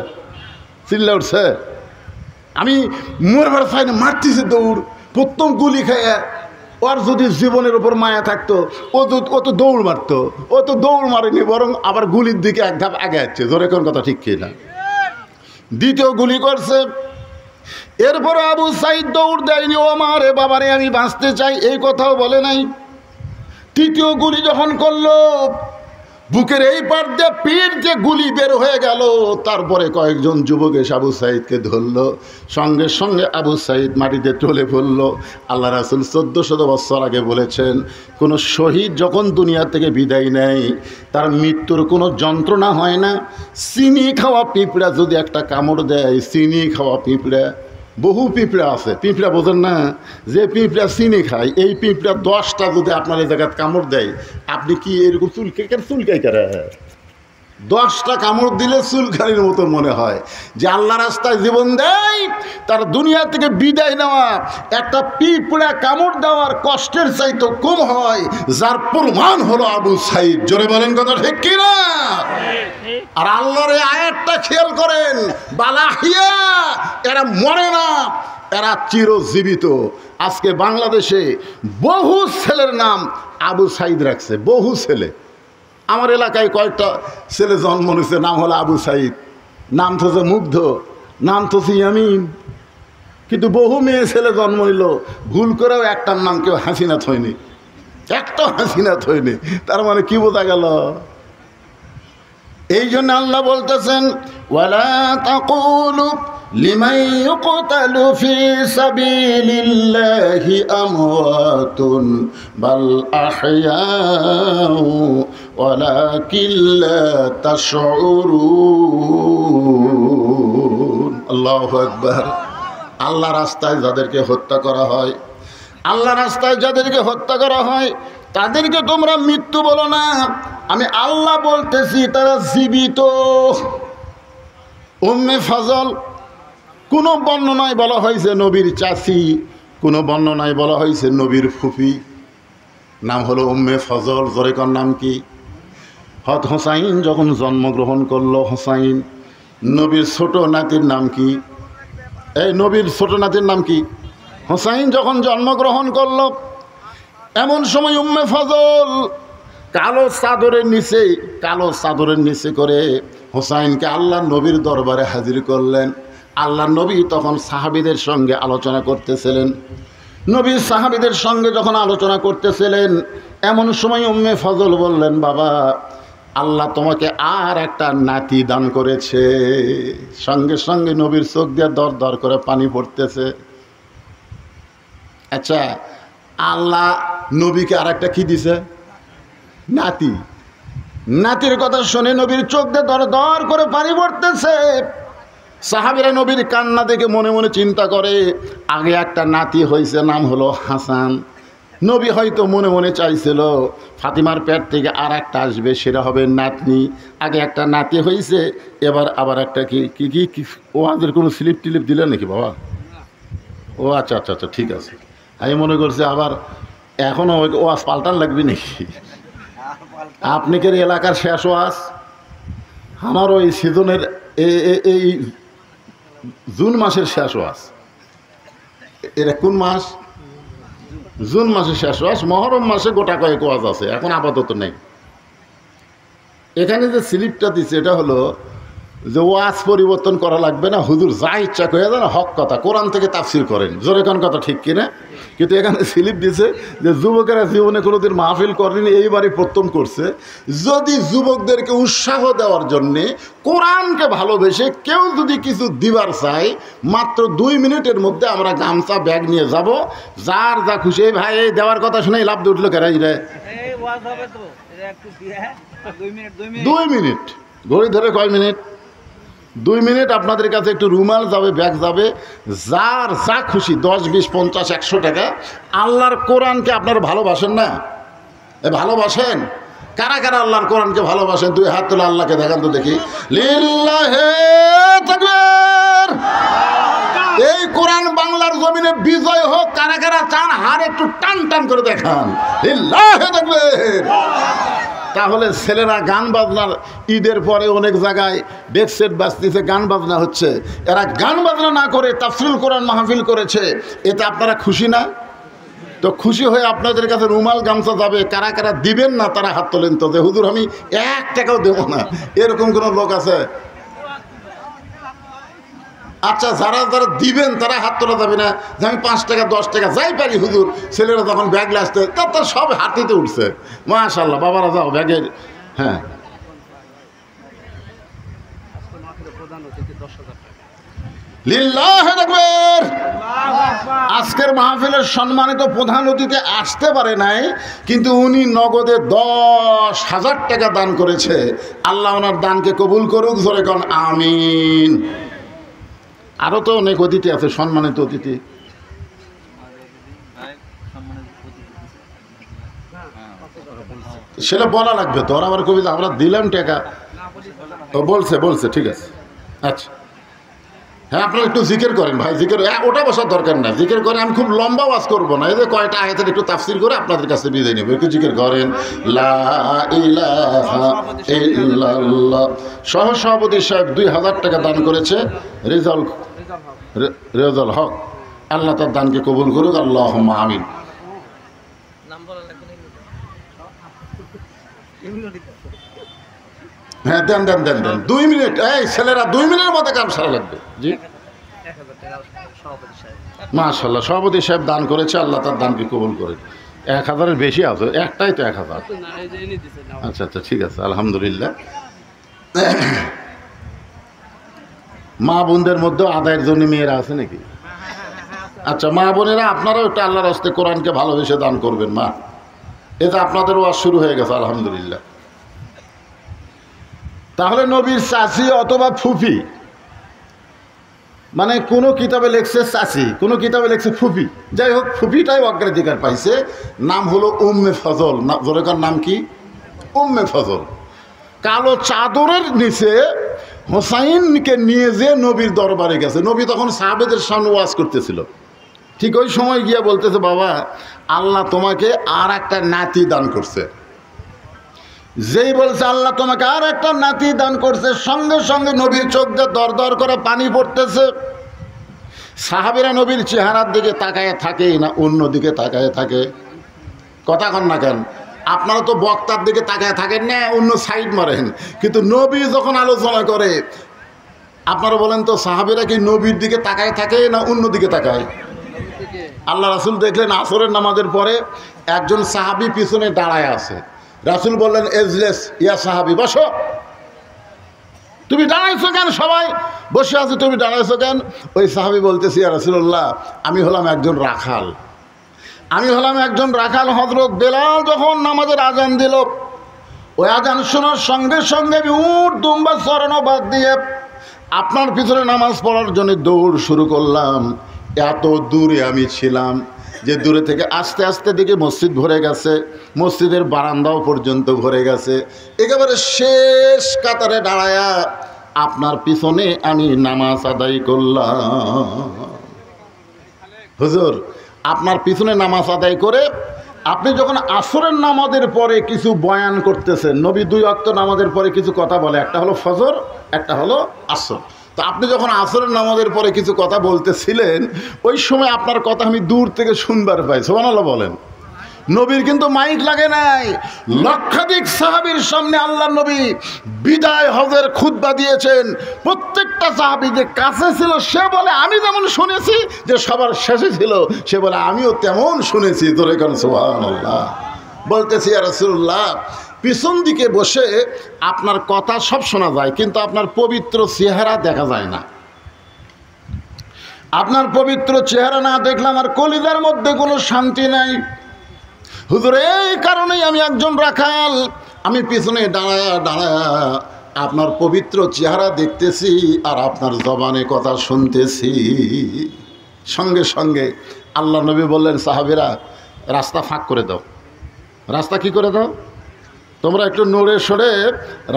চিল্লা উঠছে? আমি মরবার চাই না, মারতেছে দৌড়। প্রথম গুলি খাইয়া ওর যদি জীবনের উপর মায়া থাকতো ও তো দৌড় মারতো। ও তো দৌড় মারেনি, বরং আবার গুলির দিকে এক ধাপ আগে যাচ্ছে। জোরে কোন কথা ঠিক কিনা? দ্বিতীয় গুলি করছে, এরপরে আবু সাইদ দৌড় দেয়নি, ও মারে বাবারে আমি বাঁচতে চাই এই কথাও বলে নাই। তৃতীয় গুলি যখন করলো, বুকের এই পার দিয়ে পিঠ যে গুলি বের হয়ে গেল, তারপরে কয়েকজন যুবক এসে আবু সাইদকে ধরলো। সঙ্গে সঙ্গে আবু সাইদ মাটিতে টলে পড়ল। আল্লাহ রাসূল 1400 বছর আগে বলেছেন, কোনো শহীদ যখন দুনিয়া থেকে বিদায় নেয় তার মৃত্যুর কোনো যন্ত্রণা হয় না। চিনি খাওয়া পিঁপড়া যদি একটা কামড় দেয়, চিনি খাওয়া পিঁপড়া, বহু পিঁপড়া আছে, পিঁপড়া বোঝেন না? যে পিঁপড়া চিনি খায়, এই পিঁপড়া 10টা যদি আপনার এই জায়গায় কামড় দেয়, আপনি কি এরকম চুলকাই করে? 10টা কামড় দিলে চুলখানির মতো মনে হয় যে আল্লাহ রাস্তায় জীবন দেয়, তার দুনিয়া থেকে বিদায় নেওয়া একটা পিঁপড়া কামড় দেওয়ার কষ্টের চাইতে কম হয়, যার প্রমাণ হলো আবু সাইদ। জোরে বলেন কথা ঠিক কিনা? আর আল্লাহর এই আয়াতটা খেয়াল করেন, বালাহিয়া, এরা মরে না, এরা চিরজীবিত। আজকে বাংলাদেশে বহু ছেলের নাম আবু সাইদ রাখছে, বহু ছেলে। আমার এলাকায় কয়েকটা ছেলে জন্ম নিয়েছে, নাম হলো আবু সাইদ, নাম তো যে মুগ্ধ, নাম তো ইয়ামিন, কিন্তু বহু মেয়ে ছেলে জন্ম নিল, ভুল করেও একটার নাম কেউ হাসিনাথ হয়নি, একটা হাসিনাথ হয়নি। তার মানে কি বোঝা গেল? এই জন্য আল্লাহ বলতেছেন, ওয়ালা তাকুলু লিমান ইউকতালু ফি সাবিলিল্লাহি আমওয়াতুন বাল আহইয়াউ ওয়ালাকিন লা তাশউরুন। আল্লাহু আকবার। আল্লাহ রাস্তায় যাদেরকে হত্যা করা হয়, আল্লাহ রাস্তায় যাদেরকে হত্যা করা হয় তাদেরকে তোমরা মৃত্যু বলো না, আমি আল্লাহ বলতেছি তারা জীবিত। উম্মে ফজল, কোনো বর্ণনায় বলা হয়েছে নবীর চাচি, কোনো বর্ণনায় বলা হয়েছে নবীর ফুফি, নাম হলো উম্মে ফজল। জোরেকর নাম কি? হযরত হোসাইন যখন জন্মগ্রহণ করলো, হোসাইন নবীর ছোট নাতির নাম কি? এই নবীর ছোট নাতির নাম কি? হোসাইন যখন জন্মগ্রহণ করলো, এমন সময় উম্মে ফজল কালো চাদরের নিচে করে হোসাইনকে আল্লাহ নবীর দরবারে হাজির করলেন। আল্লাহ নবী তখন সাহাবীদের সঙ্গে আলোচনা করতেছিলেন। নবী সাহাবীদের সঙ্গে যখন আলোচনা করতেছিলেন, এমন সময় উম্মে ফজল বললেন, বাবা, আল্লাহ তোমাকে আর একটা নাতি দান করেছে। সঙ্গে সঙ্গে নবীর চোখ দিয়ে দর দর করে পানি পড়তেছে। আচ্ছা, আল্লাহ নবীকে আর একটা কি দিছে? নাতি। নাতির কথা শুনে নবীর চোখ দিয়ে দর দর করে পানি পড়তেছে। সাহাবীরা নবীর কান্না দেখে মনে মনে চিন্তা করে, আগে একটা নাতি হয়েছে, নাম হলো হাসান। নবী হয়তো মনে মনে চাইছিল ফাতিমার পেট থেকে আর একটা আসবে, সেটা হবে নাতনি। আগে একটা নাতি হয়েছে, এবার আবার একটা কি কি কি কি ও আদের কোনো স্লিপ টিলিপ দিলেন নাকি বাবা? ও আচ্ছা আচ্ছা আচ্ছা, ঠিক আছে। আমি মনে করছি আবার এখনও ওয়াজ পাল্টান লাগবে নাকি? আপনি কি এলাকার শেষ ওয়াজ? আমার ওই সিজনের এই জুন মাসের শেষ ওয়াজ। এটা কোন মাস? জুন মাসের শেষ ওয়াজ। মহরম মাসে গোটা কয়েক ওয়াজ আছে, এখন আপাতত নেই। এখানে যে স্লিপটা দিচ্ছে এটা হলো যে ওয়াজ পরিবর্তন করা লাগবে না, হুজুর যা ইচ্ছা করে দেন, হক কথা, কোরআন থেকে তাফসির করেন। জোরে কোন কথা ঠিক কিনা? কিন্তু এখানে স্লিপ দিছে যে যুবকেরা জীবনে কোনোদিন মাহফিল করেনি, এইবারই প্রথম করছে। যদি যুবকদেরকে উৎসাহ দেওয়ার জন্যে কোরআনকে ভালোবেসে কেউ যদি কিছু দিবার চায়, মাত্র 2 মিনিটের মধ্যে আমরা গামছা ব্যাগ নিয়ে যাব, যার যা খুশি। এই ভাই এই দেওয়ার কথা শুনে লাভ দিয়ে উঠলো কেরাই রে। 2 মিনিট ঘড়ি ধরে কয় মিনিট? 2 মিনিট। আপনাদের কাছে একটু রুমাল যাবে, ব্যাগ যাবে, যার যা খুশি, 10, 20, 50, 100 টাকা। আল্লাহর কোরআনকে আপনারা ভালোবাসেন না? ভালোবাসেন? কারা কারা আল্লাহর কোরআনকে ভালোবাসেন? 2 হাত তুলে আল্লাহকে দেখান তো দেখি। লিল্লাহে তাকবীর। এই কোরআন বাংলার জমিনে বিজয় হোক। কারা কারা চান? হার একটু টান টান করে দেখান। লিল্লাহে তাকবীর। তাহলে ছেলেরা গান বাজনার, ঈদের পরে অনেক জায়গায় ডেক সেট বাজতেছে, গান বাজনা হচ্ছে, এরা গান বাজনা না করে তাফসীরুল কোরআন মাহফিল করেছে, এতে আপনারা খুশি না? তো খুশি হয়ে আপনাদের কাছে রুমাল গামছা যাবে। কারা কারা দিবেন না তারা হাত তোলেন তো, যে হুজুর আমি 1 টাকাও দেবো না, এরকম কোনো লোক আছে? আচ্ছা, যারা যারা দিবেন তারা হাত তোলা যাবে না যে আমি 5 টাকা 10 টাকা যাই পারি হুজুর। ছেলেরা যখন ব্যাগ আসতে তো সব হাতিতে উঠছে, মাশাআল্লাহ, বাবারা যাও ব্যাগের। হ্যাঁ, লিল্লাহে তাকবীর। আজকের মাহফিলের সম্মানিত প্রধান অতিথি আসতে পারে নাই, কিন্তু উনি নগদে 10,000 টাকা দান করেছে। আল্লাহ ওনার দানকে কবুল করুক। জোরে কোন আমিন। আরও তো অনেক অতিথি আছে, সম্মানিত অতিথি। সেটা বলা লাগবে তো। আর আমার কবিতা আমরা দিলাম টাকা, ও বলছে ঠিক আছে। আচ্ছা হ্যাঁ, আপনারা একটু জিকির করেন ভাই, জিকির ওটা বসার দরকার না, জিকির করে আমি খুব লম্বা ওয়াজ করবো না, এই যে কয়টা আয়াতের একটু তাফসীর করে আপনাদের কাছে বিদায় নেব, একটু জিকির করেন লা ইলাহা ইল্লাল্লাহ। সহসভাপতি সাহেব 2000 টাকা দান করেছে, রেজাল হক, আল্লাহ তার দানকে কবুল করুক, আল্লাহুম্মা আমিন। হ্যাঁ দেন 2 মিনিট, এই ছেলেরা 2 মিনিটের মধ্যে কাম সারা লাগবে। জি মাশাআল্লাহ, সভাপতি সাহেব দান করেছে, আল্লাহ তার দানকে কবুল করে। 1000-এর বেশি আছে, একটাই তো 1000। আচ্ছা ঠিক আছে, আলহামদুলিল্লাহ। মা বোনদের মধ্যে আদায়ের জন্য মেয়েরা আছে নাকি? আচ্ছা মা বোনেরা আপনারাও একটু আল্লাহর হস্তে কোরআনকে ভালোবেসে দান করবেন। মা এটা আপনাদের ওয়াজ শুরু হয়ে গেছে, আলহামদুলিল্লাহ। তাহলে নবীর চাচি অথবা ফুফি, মানে কোনো কিতাবে লেখছে চাচি, কোনো কিতাবে লেখছে ফুফি, যাই হোক ফুফিটাই অগ্রাধিকার পাইছে। নাম হলো উম্মে ফজল, জোরেকার নাম কি? উম্মে ফজল। কালো চাদরের নিচে হোসাইনকে নিয়ে যে নবীর দরবারে গেছে, নবী তখন সাহাবেদের সামনে ওয়াজ করতেছিল, ঠিক ওই সময় গিয়ে বলতেছে, বাবা আল্লাহ তোমাকে আর একটা নাতি দান করছে। যেই বলছে আল্লাহ তোমাকে আর একটা নাতি দান করছে, সঙ্গে সঙ্গে নবীর চোখ দিয়ে দর করে পানি পড়তেছে। সাহাবীরা নবীর চেহারার দিকে তাকায় থাকে না অন্য দিকে তাকায় থাকে? কথা কন না কেন? আপনারা তো বক্তার দিকে তাকায় থাকেন না, অন্য সাইড মারেন, কিন্তু নবী যখন আলোচনা করে আপনারা বলেন তো সাহাবীরা কি নবীর দিকে তাকায় থাকে না অন্য দিকে তাকায়? আল্লাহ রাসূল দেখলেন আসরের নামাজের পরে একজন সাহাবী পিছনে দাঁড়ায় আছে, রাসূল বললেন এজলেস ইয়া সাহাবী, বসো। তুমি দাঁড়াইছো কেন? সবাই বসে আছে, তুমি দাঁড়াইছো কেন? ওই সাহাবী বলতেছি, ইয়া রাসূলুল্লাহ আমি হলাম একজন রাখাল, হযরত বেলাল যখন নামাজের আজান দিল, ওই আজান শোনার সঙ্গে সঙ্গে আমি উট দুম্বা চড়ানো বাদ দিয়ে আপনার পিছনে নামাজ পড়ার জন্য দৌড় শুরু করলাম। এত দূরে আমি ছিলাম যে দূরে থেকে আস্তে আস্তে দেখে মসজিদ ভরে গেছে, মসজিদের বারান্দাও পর্যন্ত ভরে গেছে, একেবারে শেষ কাতারে দাঁড়ায়া আপনার পিছনে আমি নামাজ আদায় করলাম। হুজুর আপনার পিছনে নামাজ আদায় করে আপনি যখন আসরের নামাজের পরে কিছু বয়ান করতেছেন, নবী 2 ওয়াক্ত নামাজের পরে কিছু কথা বলে, একটা হলো ফজর, একটা হলো আসর। তো আপনি যখন আসরের নামাজের পরে কিছু কথা বলতেছিলেন, ওই সময় আপনার কথা আমি দূর থেকে শুনবার পাই। সুবহানাল্লাহ বলেন। নবীর কিন্তু মাইক লাগে নাই, লক্ষাধিক সাহাবীর সামনে আল্লাহ নবী বিদায় হজের খুতবা দিয়েছেন। প্রত্যেকটা সাহাবী যে কাছে ছিল সে বলে আমি যেমন শুনেছি, যে সবার শেষে ছিল সে বলে আমিও তেমন শুনেছি। তোরে কেন সুবহানাল্লাহ বলতেছি, ইয়া রাসূলুল্লাহ পিছন দিকে বসে আপনার কথা সব শোনা যায়, কিন্তু আপনার পবিত্র চেহারা দেখা যায় না। আপনার পবিত্র চেহারা না দেখলে আমার কলিজার মধ্যে কোনো শান্তি নাই। হুজুর এই কারণেই আমি একজন রাখাল, আমি পিছনে দাঁড়ায়া আপনার পবিত্র চেহারা দেখতেছি আর আপনার জবানে কথা শুনতেছি। সঙ্গে সঙ্গে আল্লাহ নবী বললেন, সাহাবীরা রাস্তা ফাঁক করে দাও। রাস্তা কি করে দাও? তোমরা একটু নড়ে সরে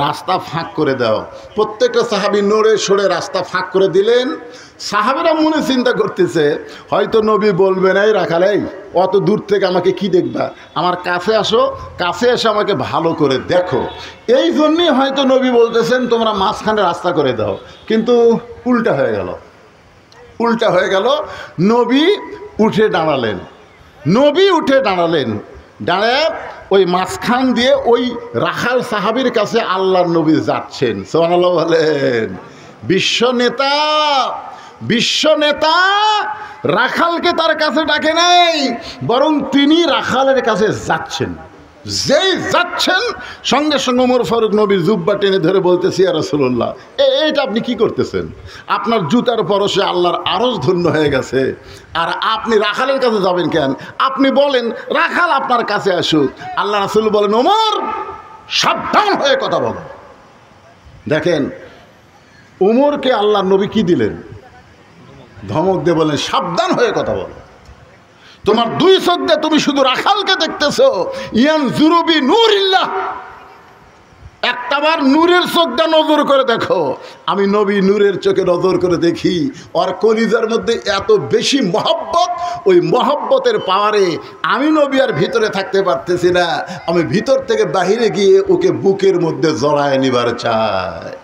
রাস্তা ফাঁক করে দাও। প্রত্যেকটা সাহাবী নড়ে সরে রাস্তা ফাঁক করে দিলেন। সাহাবীরা মনে চিন্তা করতেছে হয়তো নবী বলবেন, এই রাখালেই অত দূর থেকে আমাকে কি দেখবা, আমার কাছে আসো, কাছে এসে আমাকে ভালো করে দেখো। এই জন্যই হয়তো নবী বলতেছেন তোমরা মাঝখানে রাস্তা করে দাও। কিন্তু উল্টা হয়ে গেল। নবী উঠে দাঁড়ালেন, দাঁড়ায় ওই মাঝখান দিয়ে ওই রাখাল সাহাবীর কাছে আল্লাহর নবী যাচ্ছেন। সুবহানাল্লাহ বলেন। বিশ্ব নেতা রাখালকে তার কাছে ডাকে নাই, বরং তিনি রাখালের কাছে যাচ্ছেন। যেই যাচ্ছেন সঙ্গে সঙ্গে ওমর ফারুক নবীর জুব্বা টেনে ধরে বলতেছি, ইয়া রাসূলুল্লাহ এইটা আপনি কি করতেছেন? আপনার জুতার পরশে আল্লাহর আরশ ধন্য হয়ে গেছে, আর আপনি রাখালের কাছে যাবেন কেন? আপনি বলেন রাখাল আপনার কাছে আসুক। আল্লাহ রাসূল বলেন, ওমর সাবধান হয়ে কথা বলো। দেখেন ওমরকে আল্লাহ নবী কি দিলেন? ধমক দিয়ে বলেন সাবধান হয়ে কথা বলো। তোমার 2 চোখ দিয়ে তুমি শুধু রাখালকে দেখতেছো। ইয়ানজুরু বি নূরিল্লাহ, একটাবার নূরের চোখটা নজর করে দেখো। আমি নবী নূরের চোখে নজর করে দেখি, ওর কলিজার মধ্যে এত বেশি মহব্বত, ওই মহব্বতের পাওয়ারে আমি নবী আর ভিতরে থাকতে পারতেছি না, আমি ভিতর থেকে বাহিরে গিয়ে ওকে বুকের মধ্যে জড়ায় নিবার চাই।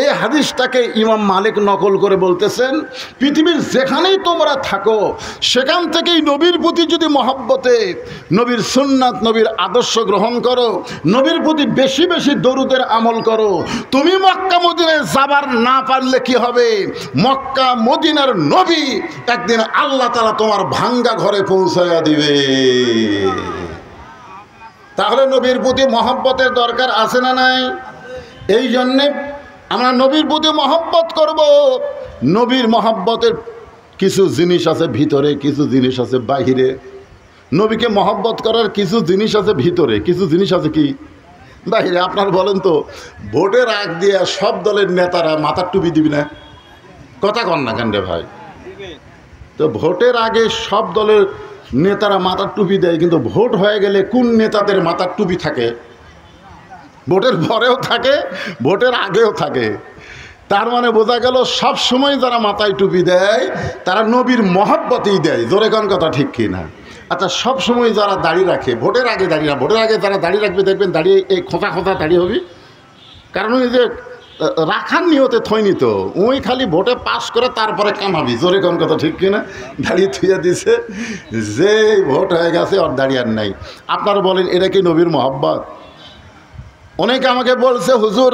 এই হাদিসটাকে ইমাম মালিক নকল করে বলতেছেন, পৃথিবীর যেখানেই তোমরা থাকো সেখান থেকেই নবীর প্রতি যদি মহব্বতে নবীর সুন্নাত নবীর আদর্শ গ্রহণ করো, নবীর প্রতি বেশি বেশি দরুদের আমল করো, তুমি মক্কা মদিনায় যাবার না পারলে কি হবে, মক্কা মদিনার নবী একদিন আল্লাহ তাআলা তোমার ভাঙ্গা ঘরে পৌঁছায়া দিবে। তাহলে নবীর প্রতি মহব্বতের দরকার আছে না নাই? এই জন্যে আমরা নবীর প্রতি মহব্বত করব। নবীর মহব্বতের কিছু জিনিস আছে ভিতরে, কিছু জিনিস আছে বাহিরে। নবীকে মহব্বত করার কিছু জিনিস আছে ভিতরে, কিছু জিনিস আছে কি বাহিরে। আপনার বলেন তো, ভোটের আগ দিয়ে সব দলের নেতারা মাথার টুপি দিবি না? কথা কন না কেন রে ভাই? তো ভোটের আগে সব দলের নেতারা মাথার টুপি দেয়, কিন্তু ভোট হয়ে গেলে কোন নেতাদের মাথার টুপি থাকে? ভোটের পরেও থাকে, ভোটের আগেও থাকে। তার মানে বোঝা গেল সব সময় যারা মাথায় টুপি দেয় তারা নবীর মহব্বতেই দেয়। জোরে কোন কথা ঠিক কি না? আচ্ছা, সব সময় যারা দাড়ি রাখে, ভোটের আগে দাড়ি না, ভোটের আগে যারা দাড়ি রাখবে দেখবেন দাঁড়িয়ে এই খোঁচা খোঁচা দাড়ি হবে, কারণ ওই যে রাখার নিয়তে থইনি তো, ওই খালি ভোটে পাস করে তারপরে কামাবি। জোরে কোন কথা ঠিক কিনা? দাঁড়িয়ে থুইয়া দিছে, যে ভোট হয়ে গেছে ওর দাঁড়িয়ে আর নাই। আপনারা বলেন এটা কি নবীর মহব্বত? অনেকে আমাকে বলছে, হুজুর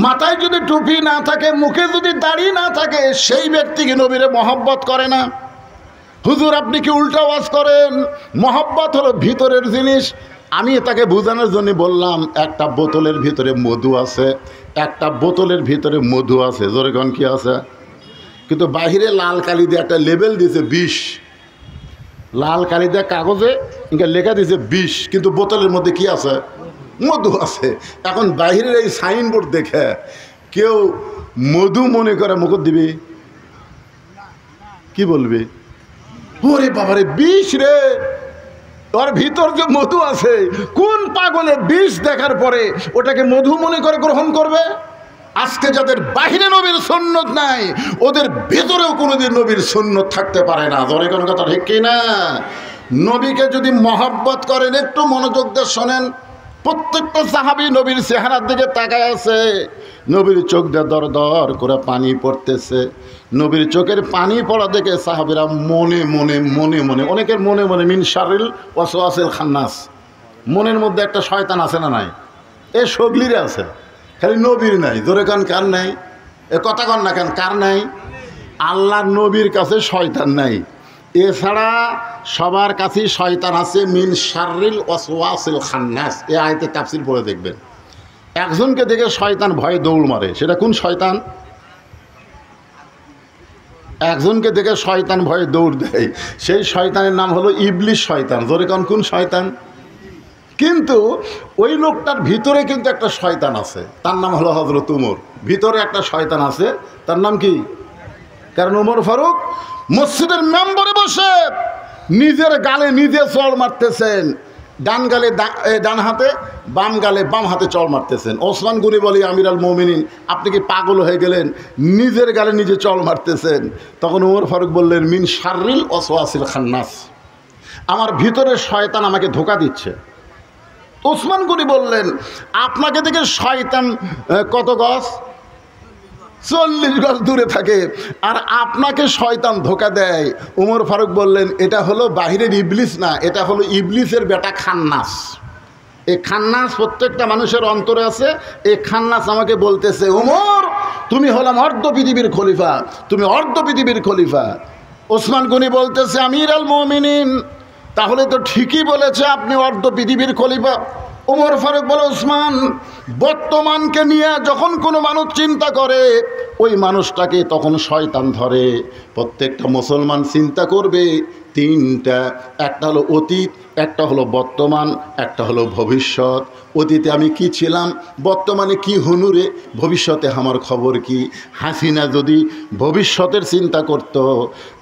মাথায় যদি টুপি না থাকে, মুখে যদি দাড়ি না থাকে, সেই ব্যক্তিকে নবীরে মহব্বত করে না। হুজুর আপনি কি উল্টা ওয়াজ করেন? মহব্বত হলো ভিতরের জিনিস। আমি তাকে বোঝানোর জন্য বললাম, একটা বোতলের ভিতরে মধু আছে, একটা বোতলের ভিতরে মধু আছে। জোরে কোন কি আছে? কিন্তু বাহিরে লাল কালি দিয়ে একটা লেবেল দিয়েছে 20, লাল কালি দিয়ে কাগজে ইনকা লেখা দিয়েছে 20, কিন্তু বোতলের মধ্যে কি আছে? মধু আছে। এখন বাহিরের এই সাইনবোর্ড দেখে কেউ মধু মনে করে মুখত দিবি, কি বলবি? ওরে বাবারে 20 রে, ওর ভিতর যে মধু আছে, কোন পাগলে 20 দেখার পরে ওটাকে মধু মনে করে গ্রহণ করবে? আজকে যাদের বাহিরে নবীর সুন্নত নাই, ওদের ভিতরেও কোনোদিন নবীর সুন্নত থাকতে পারে না। জোরে কোনো কথা ঠিক কি না? নবীকে যদি মহব্বত করেন, একটু মনোযোগ দিয়ে শোনেন। প্রত্যেকটা সাহাবী নবীর চেহারার দিকে তাকায় আছে, নবীর চোখ দিয়ে দর দর করে পানি পড়তেছে। নবীর চোখের পানি পড়া দেখে সাহাবীরা মনে মনে মনে মনে, অনেকের মনে মনে মিন শারিল ওয়াসওয়াসিল খান্নাস, মনের মধ্যে একটা শয়তান আছে না নাই? এ সগলিরে আছে, খালি নবীর নাই। জোরে কান কার নাই? এ কথা কন না কেন, কার নাই? আল্লাহর নবীর কাছে শয়তান নাই, এছাড়া সবার কাছেই শয়তান আছে। মিন শারিল ওয়াসওয়াসিল খান্নাস, এ আয়াতে তাফসীর পড়ে দেখবেন। একজনকে দেখে শয়তান ভয়ে দৌড় মারে, সেটা কোন শয়তান? একজনকে দেখে শয়তান ভয়ে দৌড় দেয়, সেই শয়তানের নাম হলো ইবলিস শয়তান। জোরে কোন, কোন শয়তান? কিন্তু ওই লোকটার ভিতরে কিন্তু একটা শয়তান আছে, তার নাম হলো হযরত উমর। ভিতরে একটা শয়তান আছে, তার নাম কি? কারণ উমর ফারুক মসজিদের মেম্বরে বসে নিজের গালে নিজে চড় মারতেছেন, ডান গালে ডান হাতে, বাম গালে বাম হাতে চড় মারতেছেন। ওসমান গনি বলি, আমির আল মুমিনিন আপনি কি পাগল হয়ে গেলেন? নিজের গালে নিজে চড় মারতেছেন। তখন উমর ফারুক বললেন, মিন শারিল ওয়াসওয়াসিল খান্নাস, আমার ভিতরের শয়তান আমাকে ধোঁকা দিচ্ছে। ওসমান গনি বললেন, আপনাকে দেখে শয়তান কত গজ? 40 গজ দূরে থাকে, আর আপনাকে শয়তান ধোঁকা দেয়। উমর ফারুক বললেন, এটা হলো বাহিরের ইবলিস না, এটা হলো ইবলিসের বেটা খান্নাস। এই খান্নাস প্রত্যেকটা মানুষের অন্তরে আছে। এই খান্নাস আমাকে বলতেছে, উমর তুমি হলাম অর্ধ পৃথিবীর খলিফা, তুমি অর্ধ পৃথিবীর খলিফা। ওসমান গনি বলতেছে, আমির আল মুমিনিন তাহলে তো ঠিকই বলেছে, আপনি অর্ধ পৃথিবীর খলিফা। ওমর ফারুক বলে, ওসমান বর্তমানকে নিয়ে যখন কোনো মানুষ চিন্তা করে, ওই মানুষটাকে তখন শয়তান ধরে। প্রত্যেকটা মুসলমান চিন্তা করবে তিনটা, একটা হলো অতীত, একটা হলো বর্তমান, একটা হলো ভবিষ্যৎ। অতীতে আমি কি ছিলাম, বর্তমানে কি হুনুরে, ভবিষ্যতে আমার খবর কি। হাসিনা যদি ভবিষ্যতের চিন্তা করত,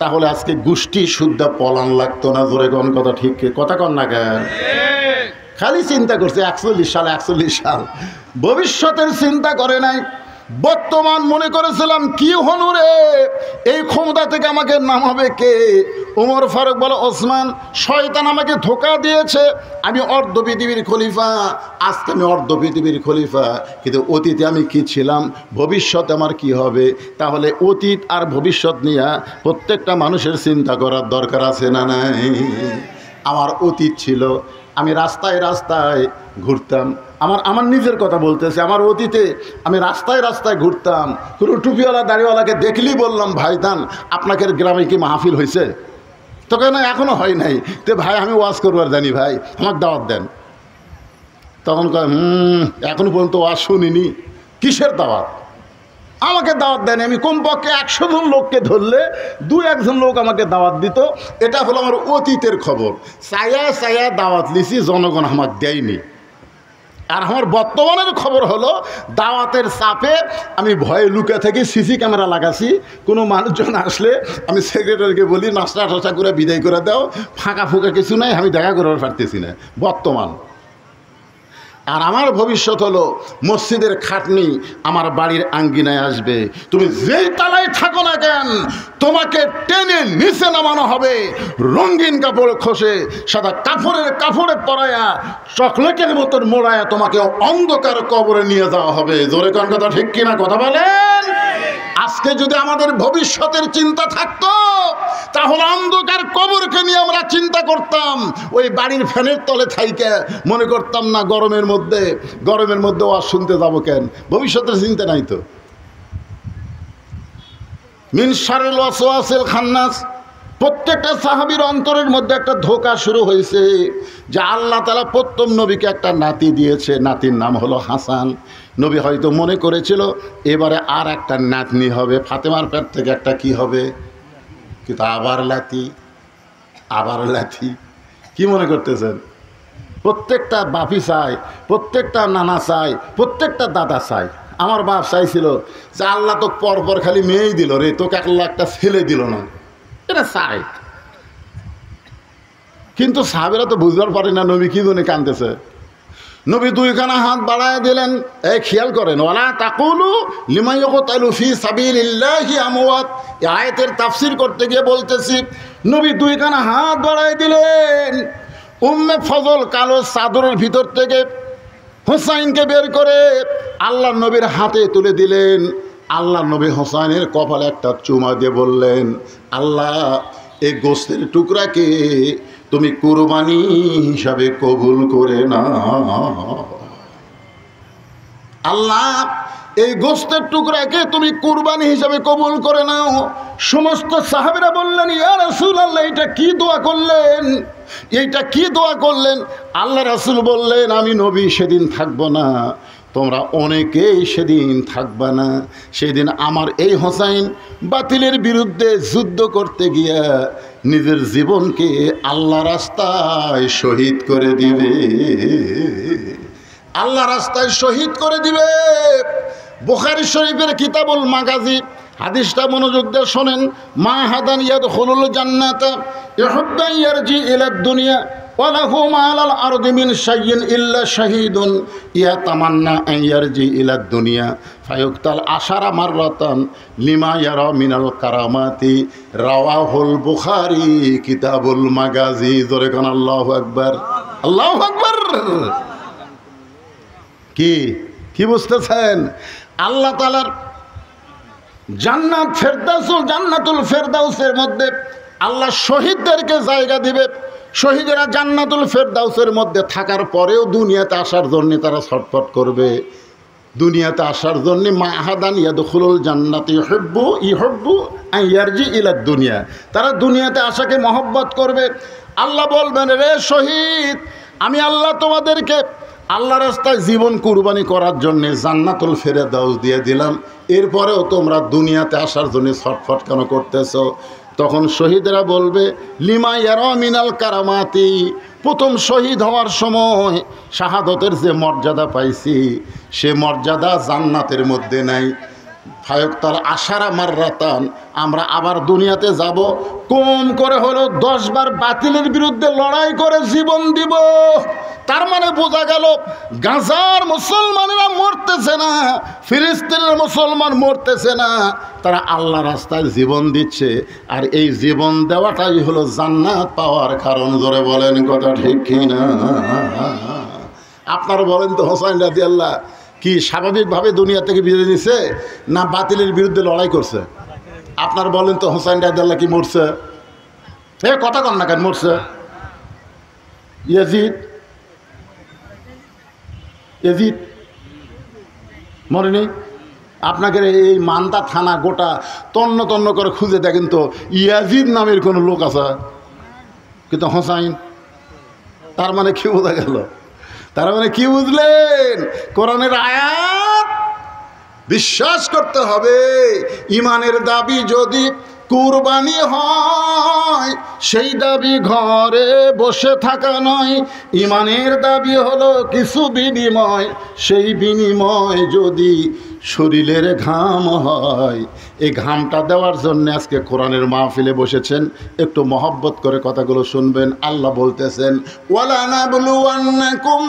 তাহলে আজকে গোষ্ঠী শুদ্ধা পলান লাগতো না। জোরে কোন কথা ঠিক, কথা কন না কেন? খালি চিন্তা করছে 41 সাল, ভবিষ্যতের চিন্তা করে নাই। বর্তমান মনে করেছিলাম কি হনু রে, এই ক্ষমতা থেকে আমাকে নামাবে কে? ওমর ফারুক বলে, ওসমান, শয়তান আমাকে ধোঁকা দিয়েছে, আমি অর্ধ পৃথিবীর খলিফা, আজকে আমি অর্ধ পৃথিবীর খলিফা, কিন্তু অতীতে আমি কি ছিলাম, ভবিষ্যৎ আমার কি হবে? তাহলে অতীত আর ভবিষ্যৎ নিয়ে প্রত্যেকটা মানুষের চিন্তা করার দরকার আছে না নাই? আমার অতীত ছিল, আমি রাস্তায় রাস্তায় ঘুরতাম, আমার নিজের কথা বলতেছি, আমার অতীতে আমি রাস্তায় রাস্তায় ঘুরতাম, কোনো টুপিওয়ালা দাড়িওয়ালাকে দেখলেই বললাম, ভাইজান আপনাদের গ্রামে কি মাহফিল হয়েছে? তো কেন এখনও হয় নাই? তো ভাই আমি ওয়াজ করবার জানি, ভাই আমাকে দাওয়াত দেন। তখন কয়, এখনো পর্যন্ত ওয়াজ শুনিনি। কিসের দাওয়াত? আমাকে দাওয়াত দেন। আমি কমপক্ষে 100 জন লোককে ধরলে 2-1 লোক আমাকে দাওয়াত দিত। এটা হলো আমার অতীতের খবর। চায়া দাওয়াত লিছি, জনগণ আমাকে দেয়নি। আর আমার বর্তমানের খবর হলো, দাওয়াতের চাপে আমি ভয়ে লুকা থেকে সিসি ক্যামেরা লাগাছি। কোনো মানুষজন আসলে আমি সেক্রেটারিকে বলি, নাস্তা টাস্তা করে বিদায় করে দাও, ফাঁকা ফুঁকা কিছু নাই, আমি দেখা করতে পারতেছি না বর্তমান। আর আমার ভবিষ্যৎ হলো, মসজিদের খাটনি আমার বাড়ির আঙ্গিনায় আসবে। তুমি যেই তালায় থাকো না কেন, তোমাকে টেনে নিচে নামানো হবে, রঙিন কাপড় খসে সাদা কাপড়ে পরায়া, চকলেটের মতন মোড়ায়া তোমাকে অন্ধকার কবরে নিয়ে যাওয়া হবে। জোরে কোন কথা ঠিক কিনা কথা বলেন? আজকে যদি আমাদের ভবিষ্যতের চিন্তা থাকতো, তাহলে অন্ধকার কবরকে নিয়ে আমরা চিন্তা করতাম। ওই বাড়ির ফ্যানের তলে থাইকে মনে করতাম না গরমের মধ্যে ওয়াজ শুনতে যাবো কেন? ভবিষ্যতের চিন্তা নাই তো। মিন শারিল ওয়াসওয়াসিল খান্নাস, প্রত্যেকটা সাহাবীর অন্তরের মধ্যে একটা ধোঁকা শুরু হয়েছে যে আল্লাহ তাআলা প্রথম নবীকে একটা নাতি দিয়েছে, নাতির নাম হলো হাসান। নবী হয়তো মনে করেছিল এবারে আর একটা নাতনি হবে, ফাতেমার পেট থেকে একটা কি হবে, কিন্তু আবার লাথি। কি মনে করতেছেন? প্রত্যেকটা বাপি চায়, প্রত্যেকটা নানা চায়, প্রত্যেকটা দাদা চায়। আমার বাপ চাইছিল যে আল্লাহ তো পরপর খালি মেয়েই দিল রে, তোকে আল্লাহ একটা ছেলে দিল না, এটা চাই। কিন্তু সাহাবীরা তো বুঝবার পারে না নবী কি জন্য কাঁদতেছে। নবী 2খানা হাত বাড়ায় দিলেন। এই খেয়াল করেন, ওয়ালা তাকুলু লিমান ইয়াকতালু ফি সাবিলিল্লাহি আমওয়াত। এই আয়াতের তাফসীর করতে গিয়ে বলতেছি, নবী 2খানা হাত বাড়ায় দিলেন। উম্মে ফজল কালো চাদরের ভিতর থেকে হোসাইনকে বের করে আল্লাহ নবীর হাতে তুলে দিলেন। আল্লাহ নবী হোসাইনের কপালে একটা চুমা দিয়ে বললেন, আল্লাহ এই গোশতের টুকরাকে তুমি কুরবানি হিসাবে কবুল করে নাও। আল্লাহ এই গোশতের টুকরাকে তুমি কুরবানি হিসাবে কবুল করে নাও। সমস্ত সাহাবীরা বললেন, ইয়া রাসূলুল্লাহ, এটা কি দোয়া করলেন, এইটা কি দোয়া করলেন? আল্লাহ রাসূল বললেন, আমি নবী সেদিন থাকবো না, তোমরা অনেকেই সেদিন থাকবা না। সেদিন আমার এই হোসাইন বাতিলের বিরুদ্ধে যুদ্ধ করতে গিয়া নিজের জীবনকে আল্লাহ রাস্তায় শহীদ করে দিবে, আল্লাহ রাস্তায় শহীদ করে দিবে। বুখারী শরীফের কিতাবুল মাগাজি হাদিসটা মনোযোগ দিয়ে শোনেন। মা হাদান ইয়াদখুলুল জান্নাতা ইউহিব্বু ইয়ারজি ইলাদ দুনিয়া ওয়ালাহু মা'আল আরদি মিন শাইইন ইল্লা শাহীদুন ইয়াতামান্না আন ইয়ারজি ইলাদ দুনিয়া ফায়ুকতাল আশারা মাররাতান লিমা ইয়ারা মিনাল কারামাতি। রাওয়াহুল বুখারী কিতাবুল মাগাজি। জোরে কোন আল্লাহু আকবার, আল্লাহু আকবার। কি বুঝতেছেন? আল্লাহ তাআলার জান্নাতুল ফেরদাউসের মধ্যে আল্লাহ শহীদদেরকে জায়গা দিবে। শহীদেরা জান্নাতুল ফেরদাউসের মধ্যে থাকার পরেও দুনিয়াতে আসার জন্য তারা ছটফট করবে। দুনিয়াতে আসার জন্য মাহাদান ইয়াদখুলুল জান্নাত ইউহিব্বু আন ইয়ারজি ইলাদ দুনিয়া। তারা দুনিয়াতে আসাকে মহব্বত করবে। আল্লাহ বলবেন, রে শহীদ, আমি আল্লাহ তোমাদেরকে আল্লাহ রাস্তায় জীবন কুরবানি করার জন্যে জান্নাতুল ফেরদাউস দিয়ে দিলাম, এরপরেও তোমরা দুনিয়াতে আসার জন্য ছটফট কেন করতেছ? তখন শহীদরা বলবে, লিমা ইয়ারা মিনাল কারামাতি। প্রথম শহীদ হওয়ার সময় শাহাদতের যে মর্যাদা পাইছি, সে মর্যাদা জান্নাতের মধ্যে নাই। ফায়ুকতাল আশারা মাররাতান, আমরা আবার দুনিয়াতে যাব, কম করে হলো 10 বার বাতিলের বিরুদ্ধে লড়াই করে জীবন দিব। তার মানে বোঝা গেল গাজার মুসলমানেরা মরতেছে না, ফিলিস্তিনের মুসলমান মরতেছে না, তারা আল্লাহ রাস্তায় জীবন দিচ্ছে। আর এই জীবন দেওয়াটাই হলো জান্নাত পাওয়ার কারণ। জোরে বলেন কথা ঠিক কিনা? আপনারা বলেন তো, হোসাইন রাদিয়াল্লাহু কি স্বাভাবিকভাবে দুনিয়া থেকে বিদায় নিছে না বাতিলের বিরুদ্ধে লড়াই করছে? আপনার বলেন তো, হোসাইন রাদিয়াল্লাহু কি মরছে? কথা কন না কেন, মরছে? ইয়াজিদ মরেনি? আপনাকে এই মান্তা থানা গোটা তন্ন তন্ন করে খুঁজে দেখেন তো ইয়াজিদ নামের কোনো লোক আছে? কিন্তু হোসাইন। তার মানে কি বোঝা গেল? তার মানে কি বুঝলেন? কোরআনের আয়াত বিশ্বাস করতে হবে। ইমানের দাবি যদি কুরবানি হয়, সেই দাবি ঘরে বসে থাকা নয়। ইমানের দাবি হলো কিছু বিনিময়, সেই বিনিময় যদি শরীরের ঘাম হয়। এই ঘামটা দেওয়ার জন্য আজকে কোরআনের মাহফিলে বসেছেন। একটু মহব্বত করে কথাগুলো শুনবেন। আল্লাহ বলতেছেন, ওয়ালা নাবলুওয়ান্নাকুম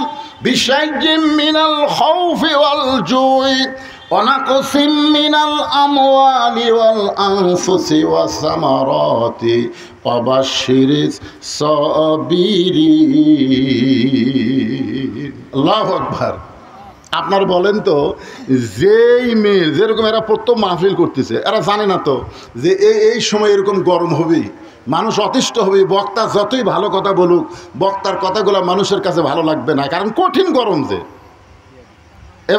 বিশাইইম মিনাল খাউফি ওয়াল জুই ওয়ানাকসিম মিনাল আমওয়ালি ওয়াল আনফুসি ওয়াস সামারাতি ওয়াবাশশিরিস সাবিরিন। আল্লাহু আকবার। আপনার বলেন তো, যেই মেয়ে যেরকম এরা প্রথম মাহফিল করতেছে, এরা জানে না তো যে এই সময় এরকম গরম হবে, মানুষ অতিষ্ঠ হবে। বক্তা যতই ভালো কথা বলুক, বক্তার কথাগুলো মানুষের কাছে ভালো লাগবে না, কারণ কঠিন গরম। যে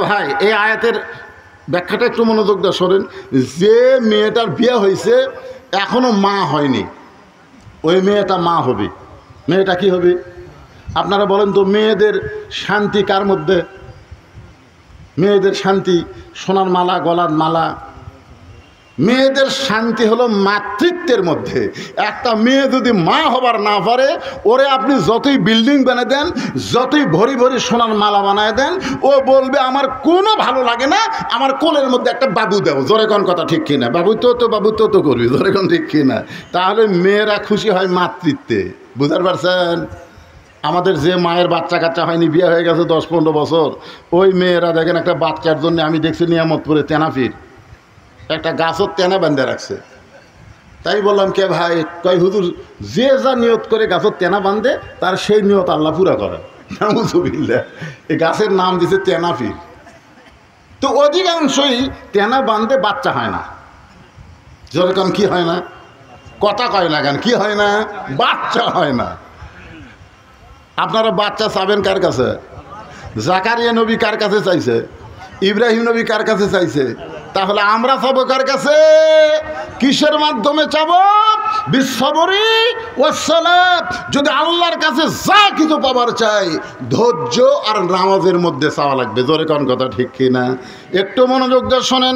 ভাই, এই আয়াতের ব্যাখ্যাটা একটু মনোযোগ দিয়ে শোনেন। যে মেয়েটার বিয়ে হয়েছে এখনো মা হয়নি, ওই মেয়েটা মা হবে। মেয়েটা কি হবে? আপনারা বলেন তো, মেয়েদের শান্তি কার মধ্যে? মেয়েদের শান্তি সোনার মালা, গলার মালা। মেয়েদের শান্তি হলো মাতৃত্বের মধ্যে। একটা মেয়ে যদি মা হবার না পারে, ওরে আপনি যতই বিল্ডিং বানিয়ে দেন, যতই ভরি ভরি সোনার মালা বানায় দেন, ও বলবে আমার কোনো ভালো লাগে না, আমার কোলের মধ্যে একটা বাবু দেও। জোরে কোন কথা ঠিক কিনা? বাবু তো করবি। জোরে কোন ঠিক কিনা? তাহলে মেয়েরা খুশি হয় মাতৃত্বে। বুঝতে পারছেন? আমাদের যে মায়ের বাচ্চা কাচ্চা হয়নি, বিয়ে হয়ে গেছে 10-15 বছর, ওই মেয়েরা দেখেন একটা বাচ্চার জন্য, আমি দেখছি নিয়ামতপুরে তেনাফির একটা গাছত তেনা বেঁধে রাখছে। তাই বললাম, কে ভাই? কয় হুজুর, যে যা নিয়ত করে গাছত তেনা বাঁধে তার সেই নিয়ত আল্লাহ পুরা করে। নাউজুবিল্লাহ। এই গাছের নাম দিছে তেনাফির। তো অধিকাংশই তেনা বাঁধে বাচ্চা হয় না। যেরকম কি হয় না? কথা কয় না কেন? কি হয় না? বাচ্চা হয় না। আপনারা বাচ্চা চাবেন কার কাছে? জাকারিয়া নবী কার কাছে চাইছে? ইব্রাহিম নবী কার কাছে চাইছে? তাহলে আমরা চাবো কার কাছে? কিসের মাধ্যমে চাবো? বিসসবরি ওয়াসসালাত। যদি আল্লাহর কাছে যা কিছু পাবার চাই, ধৈর্য আর নামাজের মধ্যে চাওয়া লাগবে। জোরে কোন কথা ঠিক কিনা? একটু মনোযোগ দিয়ে শোনেন।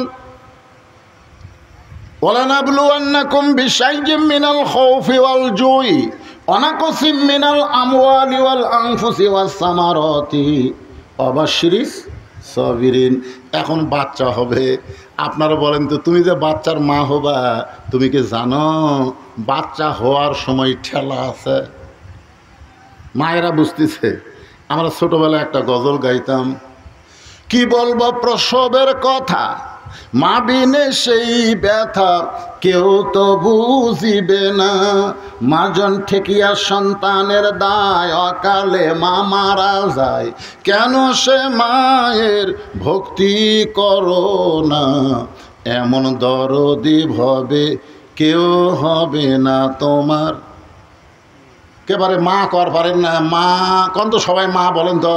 ওয়ালানাবলুওয়ান্নাকুম বিশাইইম মিনাল খাউফি ওয়াল জুই ওয়ানাকসিম মিনাল আমওয়ালি ওয়াল আনফুসি ওয়াস সামারাতি ওয়াবাশশিরিস সাবিরিন। এখন বাচ্চা হবে। আপনারা বলেন তো, তুমি যে বাচ্চার মা হবা, তুমি কি জানো বাচ্চা হওয়ার সময় ঠেলা আছে? মায়েরা বুঝতেছে। আমরা ছোটবেলায় একটা গজল গাইতাম, কি বলবো প্রসবের কথা, মা বিনে সেই ব্যথা কেউ তো বুঝিবে না। মাজন ঠেকিয়া সন্তানের দায়, অকালে মা মারা যায়, কেন সে মায়ের ভক্তি করো না। এমন দরদি ভবে কেউ হবে না তোমার। একেবারে মা কর পারেন না? মা কন তো সবাই মা বলেন তো।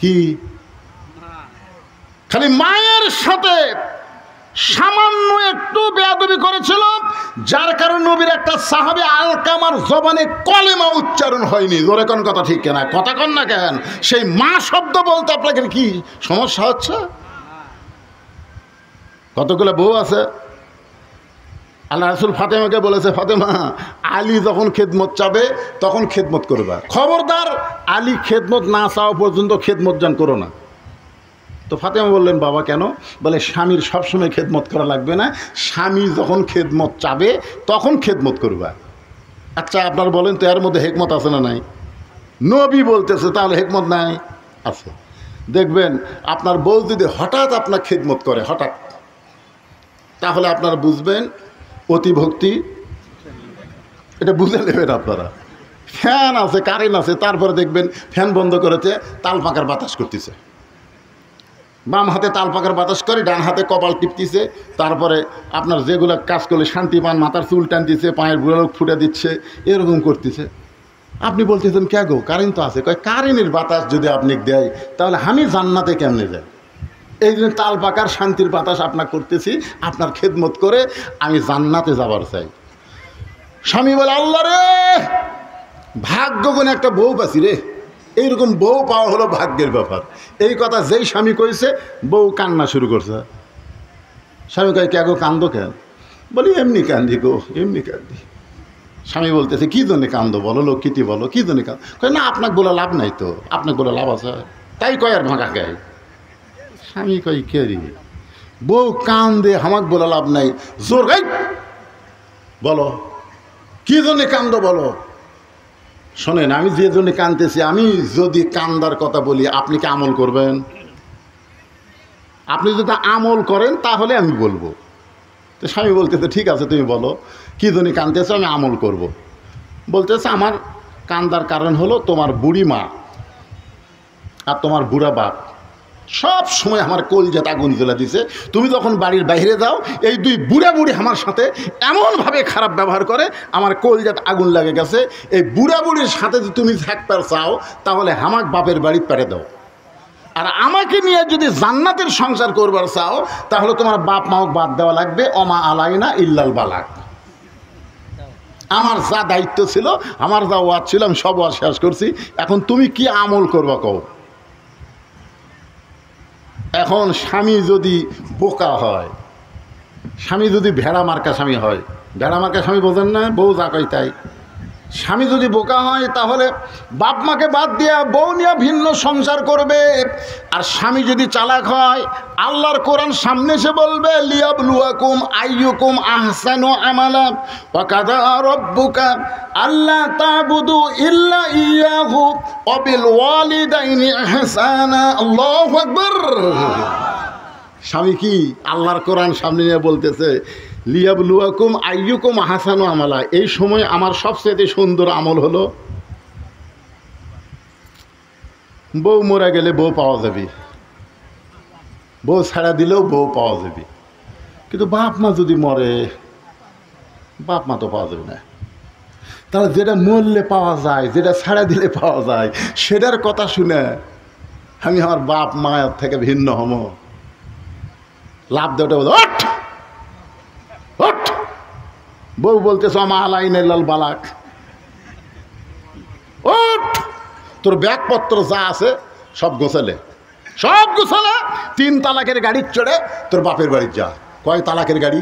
কি খালি মায়ের সাথে সামান্য একটু বেয়াদবি করেছিল, যার কারণে নবীর একটা সাহাবী আলকামার জবানে কলেমা উচ্চারণ হয়নি। জোরে কোন কথা ঠিক কিনা? কথা কন না কেন? সেই মা শব্দ বলতে আপনাকে কি সমস্যা হচ্ছে? কতগুলো বউ আছে। আল্লাহ রাসূল ফাতেমাকে বলেছে, ফাতেমা, আলী যখন খেদমত চাবে তখন খেদমত করবা, খবরদার আলী খেদমত না চাওয়া পর্যন্ত খেদমত জান করো না। তো ফাতেমা বললেন, বাবা কেন? বলে, স্বামীর সবসময় খেদমত করা লাগবে না, স্বামী যখন খেদমত চাবে তখন খেদমত করবা। আচ্ছা আপনার বলেন তো, এর মধ্যে হেকমত আছে না নাই? নবী বলতেছে, তাহলে হিকমত নাই? আছে। দেখবেন আপনার বউ যদি হঠাৎ আপনার খিদমত করে, হঠাৎ, তাহলে আপনারা বুঝবেন অতিভক্তি। এটা বুঝে নেবেন আপনারা। ফ্যান আছে, কারেন্ট আছে, তারপরে দেখবেন ফ্যান বন্ধ করেছে, তাল পাকার বাতাস করতেছে, বাম হাতে তাল পাকার বাতাস করে, ডান হাতে কপাল টিপতেছে, তারপরে আপনার যেগুলো কাজ করলে শান্তি পান, মাথার চুল টানতেছে, পায়ের বুড়ো ফুটে দিচ্ছে, এরকম করতেছে। আপনি বলতেছেন কে গো, কারেন্ট তো আছে। কয় কারেন্টের বাতাস যদি আপনি দেয় তাহলে আমি জান্নাতে কেমনে যাই? এই জন্য তাল পাকার শান্তির বাতাস আপনার করতেছি, আপনার খেদমত করে আমি জান্নাতে যাবার চাই। স্বামী বলে, আল্লাহ রে, ভাগ্য গুণে একটা বউ পাচ্ছি রে। এইরকম বউ পাওয়া হলো ভাগ্যের ব্যাপার। এই কথা যেই স্বামী কইছে, বউ কান্না শুরু করছে। স্বামী কয়, কে গো কান্দো কেন? বলি, এমনি কান্দি গো, এমনি কান্দি। স্বামী বলতেছে, কী জন্যে কান্দো বলো, লক্ষ্মীটি বলো, কী জন্যে কান্দো? কয়, না আপনাকে বলে লাভ নাই তো, আপনাকে বলে লাভ আছে, তাই কয় আর ভাঙা গায়ে। স্বামী কয়, কে রে, বউ কান্দে, আমাকে বলে লাভ নাই, জোর গাই বলো, কী জন্যে কান্দো বলো। শোনেন, আমি যে জন্য কাঁদতেছি, আমি যদি কান্দার কথা বলি, আপনি কি আমল করবেন? আপনি যদি আমল করেন তাহলে আমি বলবো। তো স্বামী বলতেছে, ঠিক আছে তুমি বলো, কী জন্য কাঁদতেছো, আমি আমল করব। বলতেছে, আমার কান্দার কারণ হলো তোমার বুড়ি মা আর তোমার বুড়া বাপ সব সময় আমার কলজাতে আগুন জ্বলে দিছে। তুমি যখন বাড়ির বাইরে যাও, এই দুই বুড়া বুড়ি আমার সাথে এমনভাবে খারাপ ব্যবহার করে, আমার কলজাতে আগুন লাগে গেছে। এই বুড়া বুড়ির সাথে যদি তুমি থাকতে চাও, তাহলে আমাকে বাপের বাড়ি পেড়ে দাও। আর আমাকে নিয়ে যদি জান্নাতের সংসার করবার চাও, তাহলে তোমার বাপ মাও বাদ দেওয়া লাগবে। অমা আলাইনা ইল্লাল বালাগ। আমার যা দায়িত্ব ছিল, আমার যা ওয়াজ ছিল, আমি সব ওয়াজ শেষ করছি। এখন তুমি কি আমল করবা কও। এখন স্বামী যদি বোকা হয়, স্বামী যদি ভেড়া মার্কা স্বামী হয়, ভেড়া মার্কা স্বামী বোঝেন না, বউ যা কয় তাই। স্বামী যদি বোকা হয়, তাহলে বাপ মাকে বাদ দিয়া বউ নিয়ে ভিন্ন সংসার করবে। আর স্বামী যদি চালাক হয়, আল্লাহর কোরআন সামনে এসে বলবে, লিয়াবলুয়াকুম আইয়ুকুম আহসানু আমালা ওয়া কাযা রাব্বুকা আল্লা তা'বুদু ইল্লা ইয়্যাহু ওয়া বিল ওয়ালিদাইনি ইহসানা। আল্লাহু আকবার। স্বামী কি আল্লাহর কোরআন সামনে নিয়ে বলতেছে, লিয়াবলুয়াকুম আইয়ুকুম আহসানু আমালা। এই সময় আমার সবচেয়ে সুন্দর আমল হলো, বউ মরে গেলে বউ পাওয়া যাবে, বউ ছাড়া দিলেও বউ পাওয়া যাবে, কিন্তু বাপ মা যদি মরে, বাপ মা তো পাওয়া যাবে না। তাহলে যেটা মরলে পাওয়া যায়, যেটা ছাড়া দিলে পাওয়া যায়, সেটার কথা শুনে আমি আমার বাপ মায়ের থেকে ভিন্ন হম, লাভ দেওয়াটা বলো, বউ বলতেছ আমা আলাইনা ইল্লাল বালাগ, ওঠ, তোর ব্যাগপত্র যা আছে সব গোছালে, সব গোছালে, 3 তালাকের গাড়ির চড়ে তোর বাপের বাড়ির যা। কয় তালাকের গাড়ি?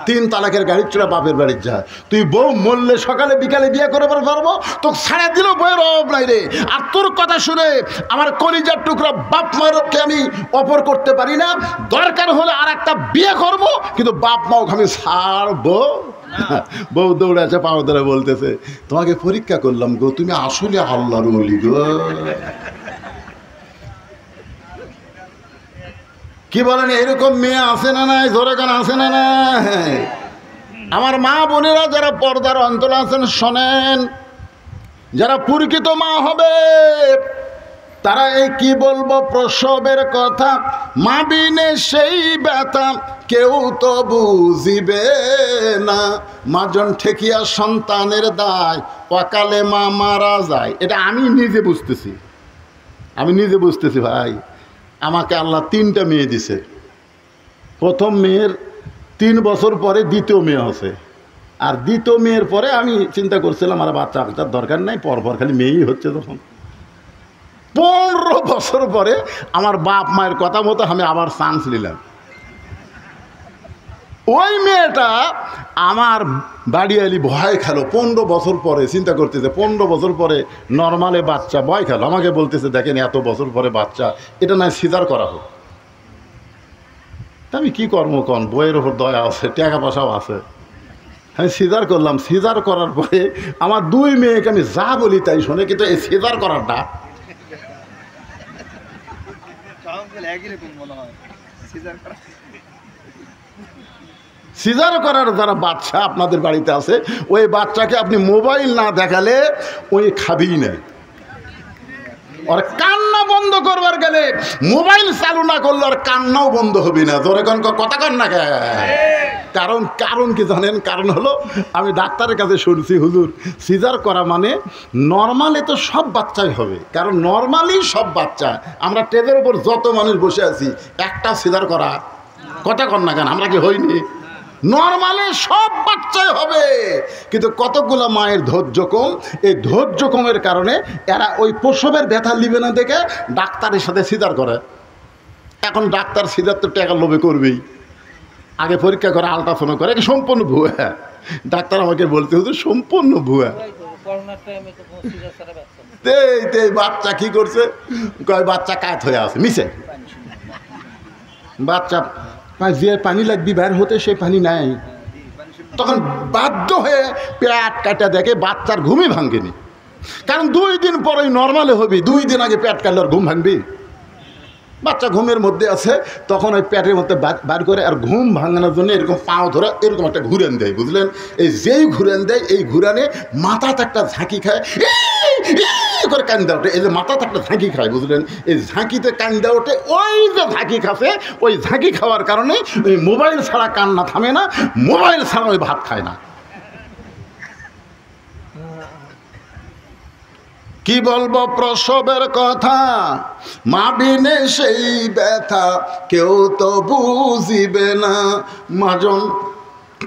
3 তালাকের গাড়ির চড়ে বাপের বাড়ির যা। তুই বউ মরলে সকালে বিকালে বিয়ে করে পারবো, তোকে ছাড়া দিলেও বইয়ের অভাব নাই রে। আর তোর কথা শুনে আমার কলিজার টুকরা বাপ মাকে আমি অপর করতে পারি না। দরকার হলে আর একটা বিয়ে করবো, কিন্তু বাপ মাকে আমি ছাড়বো। বউ দৌড়াচ্ছে, পাও ধরে বলতেছে, তোমাকে পরীক্ষা করলাম গো, তুমি আসলে আল্লাহর ওলি গো। কি বলেন, এরকম মেয়ে আছে না নাই? জোরে গান আছে না নাই? আমার মা বোনেরা যারা পর্দার অন্তরে আছেন, শোনেন, যারা প্রকৃত মা হবে, তারা এই কি বলবো, প্রসবের কথা, মা বিনে সেই ব্যথা কেউ তো বুঝিবে না। মাজন ঠেকিয়া সন্তানের দায়, অকালে মা মারা যায়। এটা আমি নিজে বুঝতেছি, আমি নিজে বুঝতেছি ভাই। আমাকে আল্লাহ 3টা মেয়ে দিছে। প্রথম মেয়ের 3 বছর পরে দ্বিতীয় মেয়ে হচ্ছে, আর দ্বিতীয় মেয়ের পরে আমি চিন্তা করছিলাম আর বাচ্চা কাচ্চার দরকার নাই, পরপর খালি মেয়েই হচ্ছে। তখন 15 বছর পরে আমার বাপ মায়ের কথা মতো আমি আবার চান্স নিলাম। ওই মেয়েটা আমার বাড়ি আলি ভয় খেলো 15 বছর পরে। চিন্তা করতেছে 15 বছর পরে নর্মালে বাচ্চা, ভয় খেলো। আমাকে বলতেছে, দেখেন এত বছর পরে বাচ্চা, এটা নয় সিজার করা হোক। তা আমি কী কর্ম কন, বইয়ের ওপর দয়া আছে, টাকা পয়সাও আছে, আমি সিজার করলাম, সিজার করার পরে আমার 2 মেয়েকে আমি যা বলি তাই শোনে, কিন্তু এই সিজার করারটা সিজার করার যারা বাচ্চা আপনাদের বাড়িতে আছে, ওই বাচ্চাকে আপনি মোবাইল না দেখালে ওই খাবেই না। আর কান্না বন্ধ করবার গেলে মোবাইল চালু না করলে আর কান্নাও বন্ধ হবে না। ধরে কথা কন না। কারণ কি জানেন? কারণ হলো, আমি ডাক্তারের কাছে শুনছি, হুজুর সিজার করা মানে নর্মালি তো সব বাচ্চাই হবে, কারণ নর্মালি সব বাচ্চা, আমরা টেজের উপর যত মানুষ বসে আছি একটা সিজার করা, কথা কন না কেন? আমরা কি হইনি? নর্মালি সব বাচ্চাই হবে, কিন্তু কতগুলো মায়ের ধৈর্য কম। এই ধৈর্য কমের কারণে এরা ওই প্রসবের ব্যথা লিবে না দেখে ডাক্তারের সাথে সিজার করে। এখন ডাক্তার সিজার তো টাকা লোভে করবেই, আগে পরীক্ষা করে আলট্রাসাউন্ড করে, সম্পূর্ণ ভুয়া। ডাক্তার আমাকে বলতে হতো সম্পূর্ণ ভুয়া। বাচ্চা কি করছে? কয় বাচ্চা কাত হয়ে আছে, মিশে বাচ্চা যে পানি লাগবে বের হতে, সে পানি নাই। তখন বাধ্য হয়ে পেট কাটা দেখে বাচ্চার ঘুমই ভাঙেনি, কারণ 2 দিন পরেই নর্মালে হবি। 2 দিন আগে পেট কাটলে আর ঘুম ভাঙবি? বাচ্চা ঘুমের মধ্যে আছে, তখন ওই পেটের মধ্যে বার করে আর ঘুম ভাঙানোর জন্য এরকম পাও ধরে এরকম একটা ঘুরেন দেয়, বুঝলেন? এই যেই ঘুরেন দেয়, এই ঘুরানে মাথাতে একটা ঝাঁকি খায়, করে কান্দা ওঠে। এই যে মাথাতে একটা ঝাঁকি খায়, বুঝলেন? এই ঝাঁকিতে কান্দা ওঠে। ওই যে ঝাঁকি খাচ্ছে, ওই ঝাঁকি খাওয়ার কারণে ওই মোবাইল ছাড়া কান্না থামে না, মোবাইল ছাড়া ওই ভাত খায় না। কি বলবো প্রসবের কথা, মা বিনে সেই ব্যথা কেউ তো বুঝিবে না। মাজন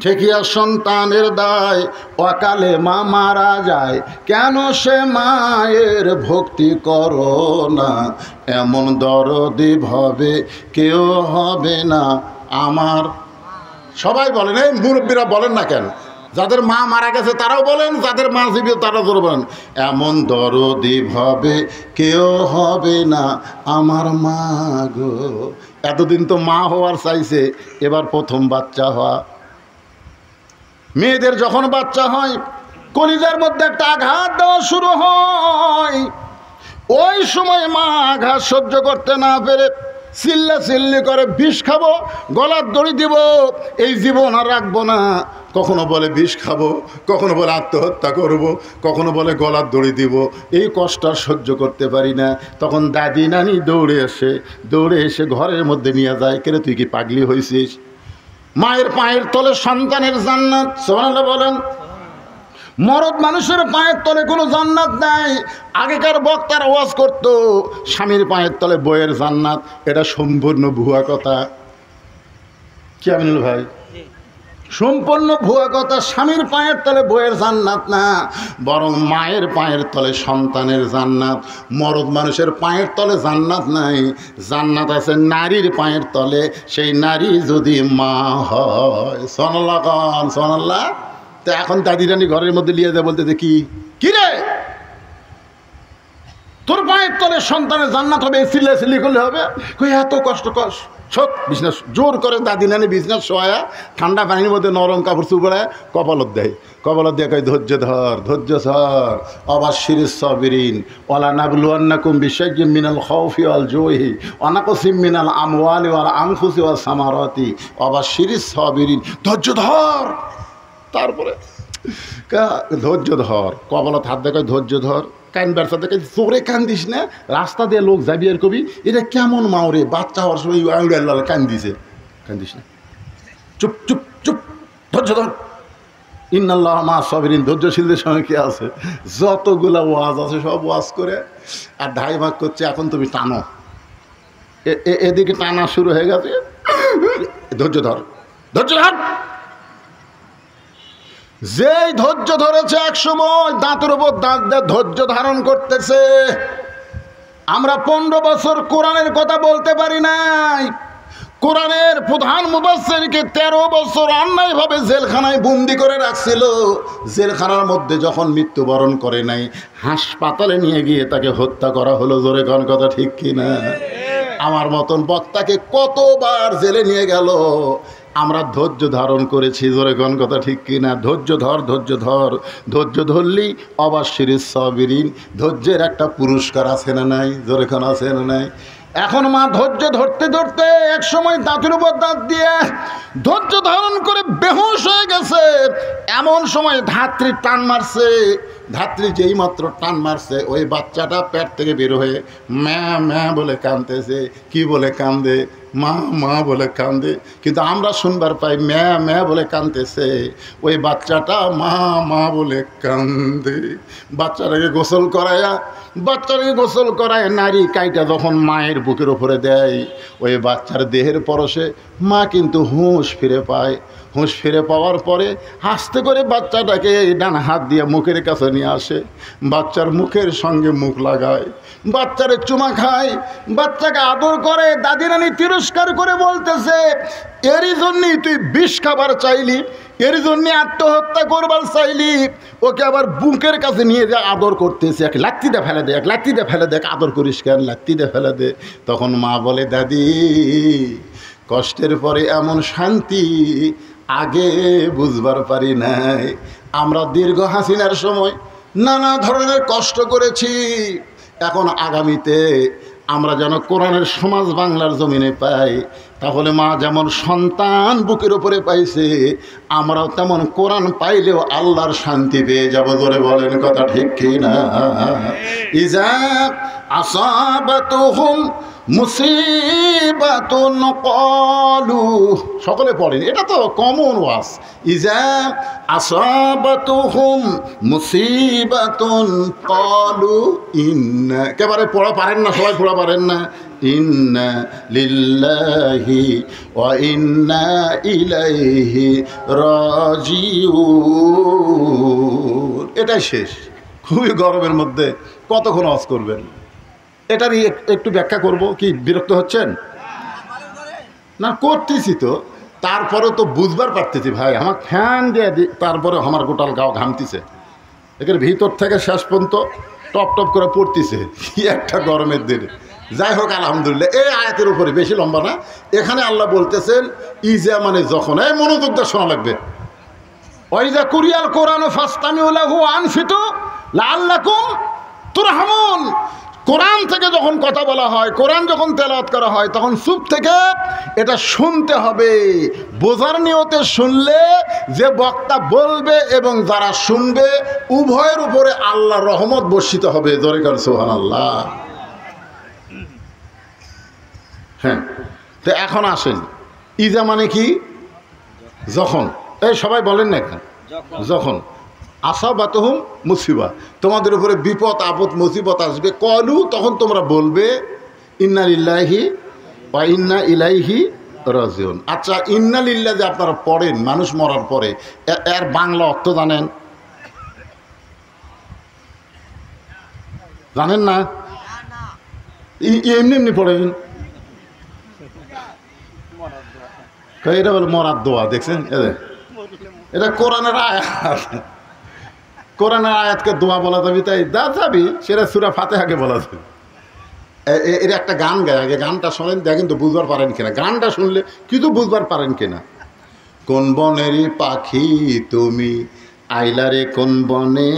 ঠেকিয়া সন্তানের দায়, অকালে মা মারা যায়, কেন সে মায়ের ভক্তি করো না। এমন দরদি ভাবে কেউ হবে না আমার। সবাই বলেন, এই মুরব্বীরা বলেন না কেন? যাদের মা মারা গেছে তারাও বলেন, যাদের মা জীবিত তারাও জোরে বলেন, এমন দরদি ভাবে কেউ হবে না আমার মা গো। এতদিন তো মা হওয়ার চাইছে, এবার প্রথম বাচ্চা হওয়া। মেয়েদের যখন বাচ্চা হয়, কলিজার মধ্যে একটা আঘাত দেওয়া শুরু হয়। ওই সময় মা আঘাত সহ্য করতে না পেরে চিল্লি করে, বিষ খাবো, গলার দড়ি দিব, এই জীবন আর রাখবো না। কখনো বলে বিষ খাবো, কখনো বলে আত্মহত্যা করব, কখনো বলে গলার দড়ি দিব। এই কষ্ট আর সহ্য করতে পারি না। তখন দাদি নানি দৌড়ে এসে ঘরের মধ্যে নিয়ে যায়। কেরে তুই কি পাগলি হয়েছিস? মায়ের পায়ের তলে সন্তানের জান্নাত, সুবহানাল্লাহ বলেন। মরদ মানুষের পায়ের তলে কোনো জান্নাত নাই। আগেকার বক্তারা ওয়াজ করত স্বামীর পায়ের তলে বইয়ের জান্নাত, এটা সম্পূর্ণ ভুয়া কথা। কি আমিনুল ভাই? সম্পূর্ণ ভুয়া কথা। স্বামীর পায়ের তলে বইয়ের জান্নাত না, বরং মায়ের পায়ের তলে সন্তানের জান্নাত। মরদ মানুষের পায়ের তলে জান্নাত নাই, জান্নাত আছে নারীর পায়ের তলে। সেই নারী যদি মা হয়, সুবহানাল্লাহ কান সুবহানাল্লাহ। তো এখন দাদি রানী ঘরের মধ্যে নিয়ে যায়, বলতে যে কি রে, তোর পায়ের তলে সন্তানের জান্নাত হবে, চিল্লি করলে হবে? কই এত কষ্ট সব বিজনেস জোর করে দাদি নানি বিজনেস শোয়া ঠান্ডা পানির মধ্যে নরম কাপড় চুপড়ায় কপালত দেয়। কপালত দিয়ে কয় ধৈর্য ধর অবাশির সাবিরিন ওয়ালা নাবলুয়ান্নাকুম বিশাইয়্যিম মিনাল খাউফি ওয়াল জুই ওয়া নাকসিম মিনাল আমওয়ালি ওয়াল আনফুসি ওয়াস সামারাতি অবাশির সাবিরিন। ধৈর্য ধর, তারপরে ধৈর্য ধর, কপালত হাত দেখে ধৈর্য ধর। কানবার সাথে চোরে কান্দিস না, রাস্তা দিয়ে লোক যাবি আর কবি এটা কেমন মাওরে বাচ্চা হওয়ার সময় কান্দিস না। চুপ চুপ চুপ, ধৈর্য ধর। ইন্নাল্লাহ মা সাবিরিন, ধৈর্যশীলদের সঙ্গে কি আছে? যতগুলা ওয়াজ আছে সব ওয়াজ করে আর ঢাই ভাগ করছে। এখন তুমি টানো, এদিকে টানা শুরু হয়ে গেছে। ধৈর্য ধর, ধৈর্য ধর। যেই ধৈর্য ধরেছে এক সময় দাঁতের উপর দাঁত দিয়ে ধৈর্য ধারণ করতেছে। আমরা 15 বছর কোরআনের কথা বলতে পারি নাই। কোরআনের প্রধান মুফাসসিরকে 13 বছর অন্যায়ভাবে জেলখানায় বন্দি করে রাখছিল। জেলখানার মধ্যে যখন মৃত্যুবরণ করে নাই, হাসপাতালে নিয়ে গিয়ে তাকে হত্যা করা হলো। জোরে কোন কথা ঠিক কিনা? আমার মতন বক্তাকে কতবার জেলে নিয়ে গেল, আমরা ধৈর্য ধারণ করেছি, জোরে কোন কথা ঠিক কিনা? ধৈর্য ধর, ধৈর্য ধর, ধৈর্য ধরলি অবাশির সাবিরিন, ধৈর্যের একটা পুরস্কার আছে না নাই? জোরে কোন আছে না নাই? এখন মা ধৈর্য ধরতে ধরতে এক সময় দাঁতের উপর দাঁত দিয়ে ধৈর্য ধারণ করে বেহুশ হয়ে গেছে। এমন সময় ধাত্রী টান মারছে, ধাত্রী যেই মাত্র টান মারছে ওই বাচ্চাটা পেট থেকে বের হয়ে ম্যা ম্যা বলে কাঁদতেছে। কি বলে কান্দে? মা মা বলে কান্দে, কিন্তু আমরা শুনবার পাই ম্যা ম্যা বলে কাঁদতেছে। ওই বাচ্চাটা মা মা বলে কান্দে। বাচ্চাটাকে গোসল করায় নারী কাইটা যখন মায়ের বুকের ওপরে দেয়, ওই বাচ্চার দেহের পরশে মা কিন্তু হুঁশ ফিরে পায়। হুঁশ ফিরে পাওয়ার পরে আস্তে করে বাচ্চাটাকে ডান হাত দিয়ে মুখের কাছে নিয়ে আসে, বাচ্চার মুখের সঙ্গে মুখ লাগায়, বাচ্চারে চুমা খায়, বাচ্চাকে আদর করে। দাদি নানি তিরস্কার করে বলতেছে, এরই জন্যই তুই বিষ খাবার চাইলি, এর জন্যে আত্মহত্যা করবার চাইলি। ওকে আবার বুকের কাছে নিয়ে যা আদর করতেছে, এক লাত্তিতে ফেলে দে, এক লাত্তিতে ফেলে দে, আদর করিস কেন, লাত্তিতে ফেলে দে। তখন মা বলে, দাদি কষ্টের পরে এমন শান্তি আগে বুঝবার পারি নাই। আমরা দীর্ঘ হাসিনার সময় নানা ধরনের কষ্ট করেছি, এখন আগামীতে আমরা যেন কোরআনের সমাজ বাংলার জমিনে পাই। তাহলে মা যেমন সন্তান বুকের উপরে পাইছে, আমরাও তেমন কোরআন পাইলেও আল্লাহর শান্তি পেয়ে যাব। ধরে বলেন কথা ঠিক কি না? ইজা আসাবাতুহুম মুসিবাতুন ক্বালু, সকলে পড়েন, এটা তো কমন ওয়াজ। ইজা আসাবাতুহুম মুসিবাতুন ক্বালু ইন্না, একেবারে পড়া পারেন না, সবাই পড়া পারেন না। ইন্না লিল্লাহি ওয়া ইন্না ইলাইহি রাজিউন। এটাই শেষ। খুবই গরমের মধ্যে কতক্ষণ ওয়াজ করবেন? এটারই একটু ব্যাখ্যা করব। কি বিরক্ত হচ্ছেন? না, করতেছি তো, তারপরে তো বুঝবার পারতেছি ভাই। আমার ফ্যান দিয়ে তারপরে আমার গোটাল গাও ঘামতিছে, এখানে ভিতর থেকে শেষ পর্যন্ত টপ টপ করে পড়তেছে। কি একটা গরমের দিনে। যাই হোক, আলহামদুলিল্লাহ। এই আয়াতের উপরে, বেশি লম্বা না, এখানে আল্লাহ বলতেছেন ইজা মানে যখন। এই মনোযোগ দিয়ে শোনা লাগবে। ওয়াইজা কুরিয়াল কোরআন ফাসতামিউ লাহু আনসিতু লাআল্লাকুম তুরহামুন। কোরআন থেকে যখন কথা বলা হয়, কোরআন যখন তেলাওয়াত করা হয়, তখন চুপ থেকে এটা শুনতে হবে। বোঝার নিয়তে শুনলে যে বক্তা বলবে এবং যারা শুনবে উভয়ের উপরে আল্লাহর রহমত বর্ষিত হবে। জোরে কর সুবহানাল্লাহ। হ্যাঁ, তো এখন আসেন, ইজা মানে কি? যখন। এই সবাই বলেন না কেন? যখন। আসাবাতুহুম মুসিবা, তোমাদের উপরে বিপদ আপদ মুসিবত আসবে, কলু, তখন তোমরা বলবে ইন্না লিল্লাহি ওয়া ইন্না ইলাইহি রাজিউন। আচ্ছা, ইন্না লিল্লাহ যে আপনারা পড়েন মানুষ মরার পরে, এর বাংলা অর্থ জানেন? জানেন না? এমনি এমনি পড়েন। এটা বলে মরার দোয়া। দেখছেন, এটা কোরআনের আয়াত। কোরআনের আয়াতকে দোয়া বলা যাবে, তাই দা যাবি সেটা সূরা ফাতিহাকে বলা যাবে। এর একটা গান গায়, আগে গানটা শোনেন, দেখেন তো বুঝবার পারেন কিনা। গানটা শুনলে কিন্তু বুঝবার পারেন কিনা। কোন বনেরই পাখি তুমি আইলারে কোন বনে,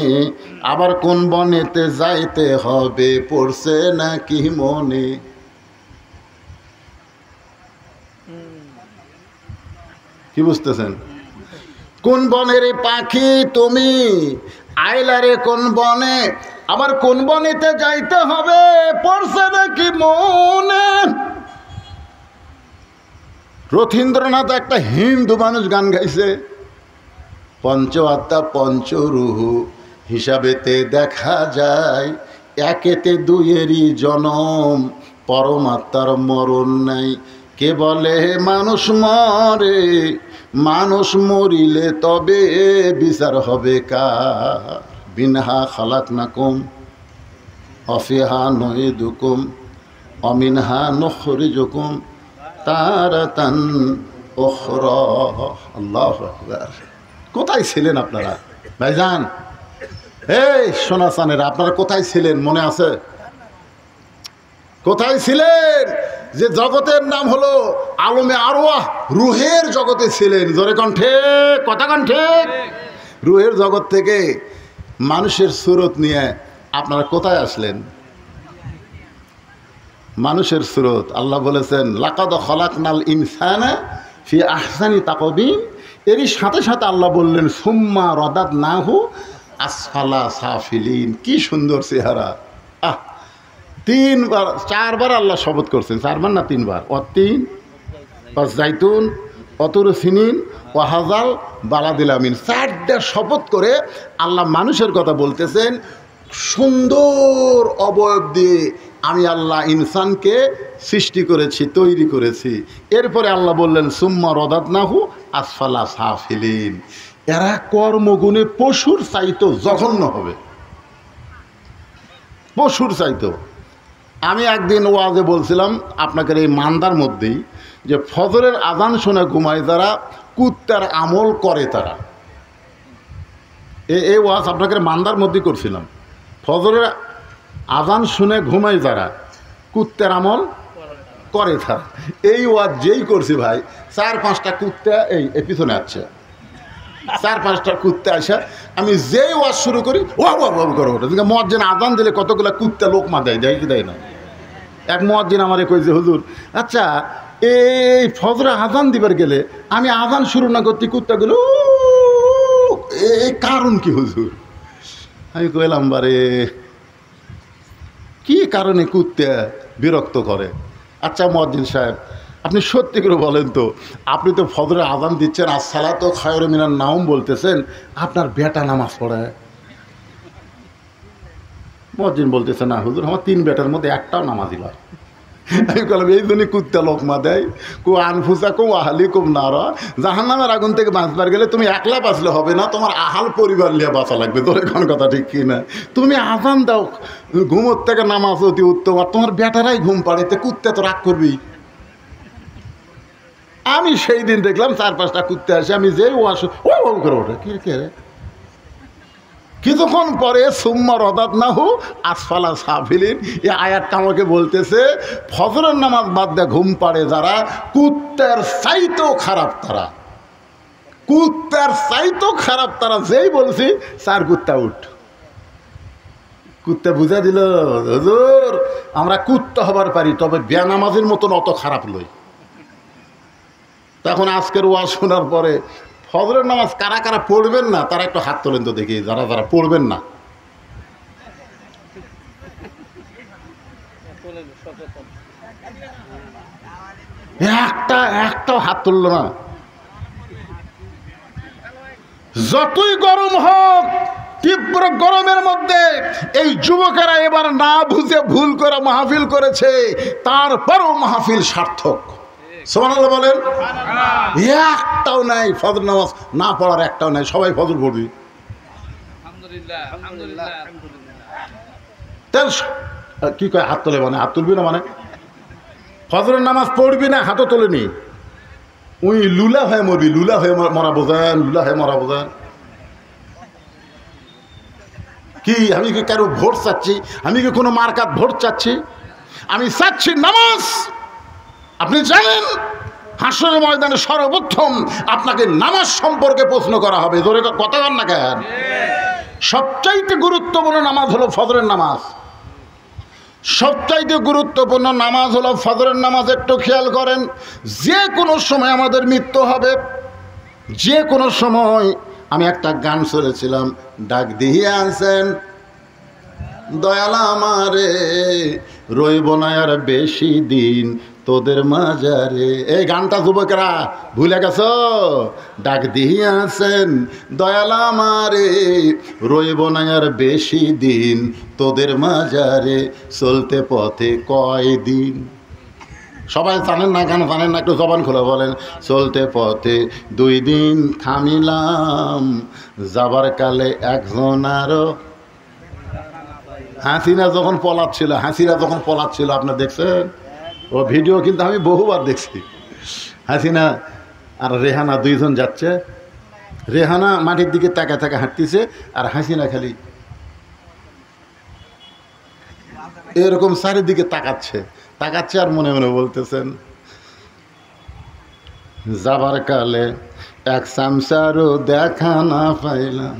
আবার কোন বনেতে যাইতে হবে পড়ছে নাকি মনে। কি বুঝতেছেন? কোন বনের পাখি তুমি আইলারে কোন বনে, আবার কোন বনেতে যাইতে হবে পড়ছে নাকি মনে। রথীন্দ্রনাথ একটা হিন্দু মানুষ গান গাইছে, পঞ্চ আত্মা পঞ্চরুহু হিসাবেতে দেখা যায়, একেতে দুইয়েরই জনম পরমাত্মার মরণ নাই। কে বলে মানুষ মরে, মানুষ মরিলে তবে বিচার হবে কার। বিনহা খালাকনাকুম অফিহা নুইদুকুম অমিনহা নুখরিজুকুম তারাতান উখরা। আল্লাহু আকবার। কোথায় ছিলেন আপনারা ভাইজান? এই সোনা চানেরা, আপনারা কোথায় ছিলেন মনে আছে? কোথায় ছিলেন? যে জগতের নাম হলো আলমে আরওয়াহ, রুহের জগতে ছিলেন। জোরে কণ্ঠে, কথা কণ্ঠে। রুহের জগৎ থেকে মানুষের সুরত নিয়ে আপনারা কোথায় আসলেন? মানুষের সুরত। আল্লাহ বলেছেন লাকাদ খলাকনাল ইনসানা ফি আহসানি তাকবীম। এরই সাথে সাথে আল্লাহ বললেন সুম্মা রাদাদনাহু আসফালা সাফিলিন। কি সুন্দর চেহারা! আহ, তিনবার, চারবার আল্লাহ শপথ করছেন। চারবার না তিনবার? অতীন, জাইতুন, অতুর সিনিন, ওয়াহাজাল বালাদিল আমিন। চারটা শপথ করে আল্লাহ মানুষের কথা বলতেছেন। সুন্দর অবয়ব দিয়ে আমি আল্লাহ ইনসানকে সৃষ্টি করেছি, তৈরি করেছি। এরপরে আল্লাহ বললেন সুম্মা রাদাদনাহু আসফালা সাফিলিন। এরা কর্মগুণে পশুর চাইতো জঘন্য হবে, পশুর চাইতো। আমি একদিন ওয়াজে বলছিলাম আপনাদের এই মান্দার মধ্যেই যে ফজরের আজান শুনে ঘুমায় যারা, কুত্তার আমল করে তারা। এই ওয়াজ আপনাদের মান্দার মধ্যেই করছিলাম। ফজরের আজান শুনে ঘুমায় যারা, কুত্তার আমল করে তারা। এই ওয়াজ যেই করছি ভাই, 4-5টা কুত্তা এই পিছনে আছে, 4-5টা কুত্তা আসা। আমি যেই ওয়াজ শুরু করি ও করে ওঠে। মুয়াজ্জিন আজান দিলে কতগুলা কুত্তা লোকমা দেয়, দেয় কি দেয় না? এক মুয়াজ্জিন আমারে কইছে হুজুর আচ্ছা এই ফজরে আজান দিবার গেলে আমি আজান শুরু না করতে কুত্তাগুলো এই কারণ কি হুজুর? আমি কইলাম বারে কি কারণে কুত্তা বিরক্ত করে? আচ্ছা মুয়াজ্জিন সাহেব আপনি সত্যি করে বলেন তো, আপনি তো ফজরে আজান দিচ্ছেন, আসসালাতু খায়রুম মিনান নাওম বলতেছেন, আপনার বেটা নামাজ পড়ে? মুয়াজ্জিন বলতেছে না হুজুর আমার 3 বেটার মধ্যে একটাও নামাজি নয়। আমি বললাম এই জন্যই কুত্তা লোকমা দেয়। কো আনফুসা কো আহালি কুম নারা, জাহান্নামের আগুন থেকে বাঁচবার গেলে তুমি একলা বাঁচলে হবে না, তোমার আহাল পরিবার নিয়ে বাঁচা লাগবে। তোর এখন কথা ঠিক কি না? তুমি আজান দাও, ঘুমোর থেকে নামাজ অতি উত্তম, আর তোমার বেটারাই ঘুম পাড়িতে কুত্তা তো রাগ করবি। আমি সেই দিন দেখলাম 4-5টা কুত্তা আসে, আমি যেই ও আসো ও করে ওঠে। কে কে রে? কিছুক্ষণ পরে সুম্মা রাদাদনাহু আসফালা সাফিলিন। এই আয়াতটা আমাকে বলতেছে ফজরের নামাজ বাদ দিয়ে ঘুম পাড়ে যারা, কুত্তার চাইতেও খারাপ তারা, কুত্তার চাইতেও খারাপ তারা। যেই বলছি 4 কুত্তা উঠ। কুত্তা বুঝা দিল হুজুর আমরা কুত্তা হবার পারি, তবে বেনামাজির মতন অত খারাপ লই। তখন আজকের ওয়াজ শোনার পরে ফজরের নামাজ কারা কারা পড়বেন না তারা একটু হাত তোলেন তো দেখি, যারা যারা পড়বেন না। একটাও হাত তুলল না। যতই গরম হোক, তীব্র গরমের মধ্যে এই যুবকেরা এবার না বুঝে ভুল করে মাহফিল করেছে, তারপরও মাহফিল সার্থক। সুবহানাল্লাহ বলেন। একটাও নাই ফজর নামাজ না পড়ার, একটাও নাই। সবাই ফজর পড়বি। কি কয় হাত তোলে মানে? হাত তুলবি না মানে ফজরের নামাজ পড়বি না, হাতও তোলেনি। উই লুলা হয়ে মরবি, লুলা হয়ে মরা বোঝেন, লুলা হয়ে মরা বোঝেন কি? আমি কি কারো ভোট চাচ্ছি? আমি কি কোনো মার্কাত ভোট চাচ্ছি? আমি চাচ্ছি নামাজ। আপনি জানেন হাসরের ময়দানে সর্বপ্রথম আপনাকে নামাজ সম্পর্কে প্রশ্ন করা হবে। ধরে কথা বল না কেন? সবচাইতে গুরুত্বপূর্ণ নামাজ হলো ফজরের নামাজ। সবচাইতে গুরুত্বপূর্ণ নামাজ হলো ফজরের নামাজ। একটু খেয়াল করেন, যে কোনো সময় আমাদের মৃত্যু হবে, যে কোনো সময়। আমি একটা গান শুনেছিলাম, ডাক দিয়ে আনছেন দয়াল আমারে, রইব না আর বেশি দিন তোদের মাজারে। এই গানটা যুবকেরা ভুলে গেছ? ডাক দিয়ে আছেন দয়াল আমারে, রইব না আর বেশি দিন তোদের মাজারে, চলতে পথে কয়দিন। সবাই জানেন না গান? জানেন না? একটু জবান খোলা বলেন। চলতে পথে 2 দিন থামিলাম, যাবার কালে একজন আরো। হাসিনা যখন পলাচ্ছিল, হাসিনা যখন পলাচ্ছিল আপনি দেখছেন ও ভিডিও? কিন্তু আমি বহুবার দেখছি। হাসিনা আর রেহানা 2 জন যাচ্ছে, রেহানা মাটির দিকে তাকা তাকা হাঁটতেছে, আর হাসিনা খালি এরকম চারিদিকে তাকাচ্ছে। তাকাচ্ছে আর মনে মনে বলতেছেন, যাবার কালে এক চামচারও দেখা না পাইলাম।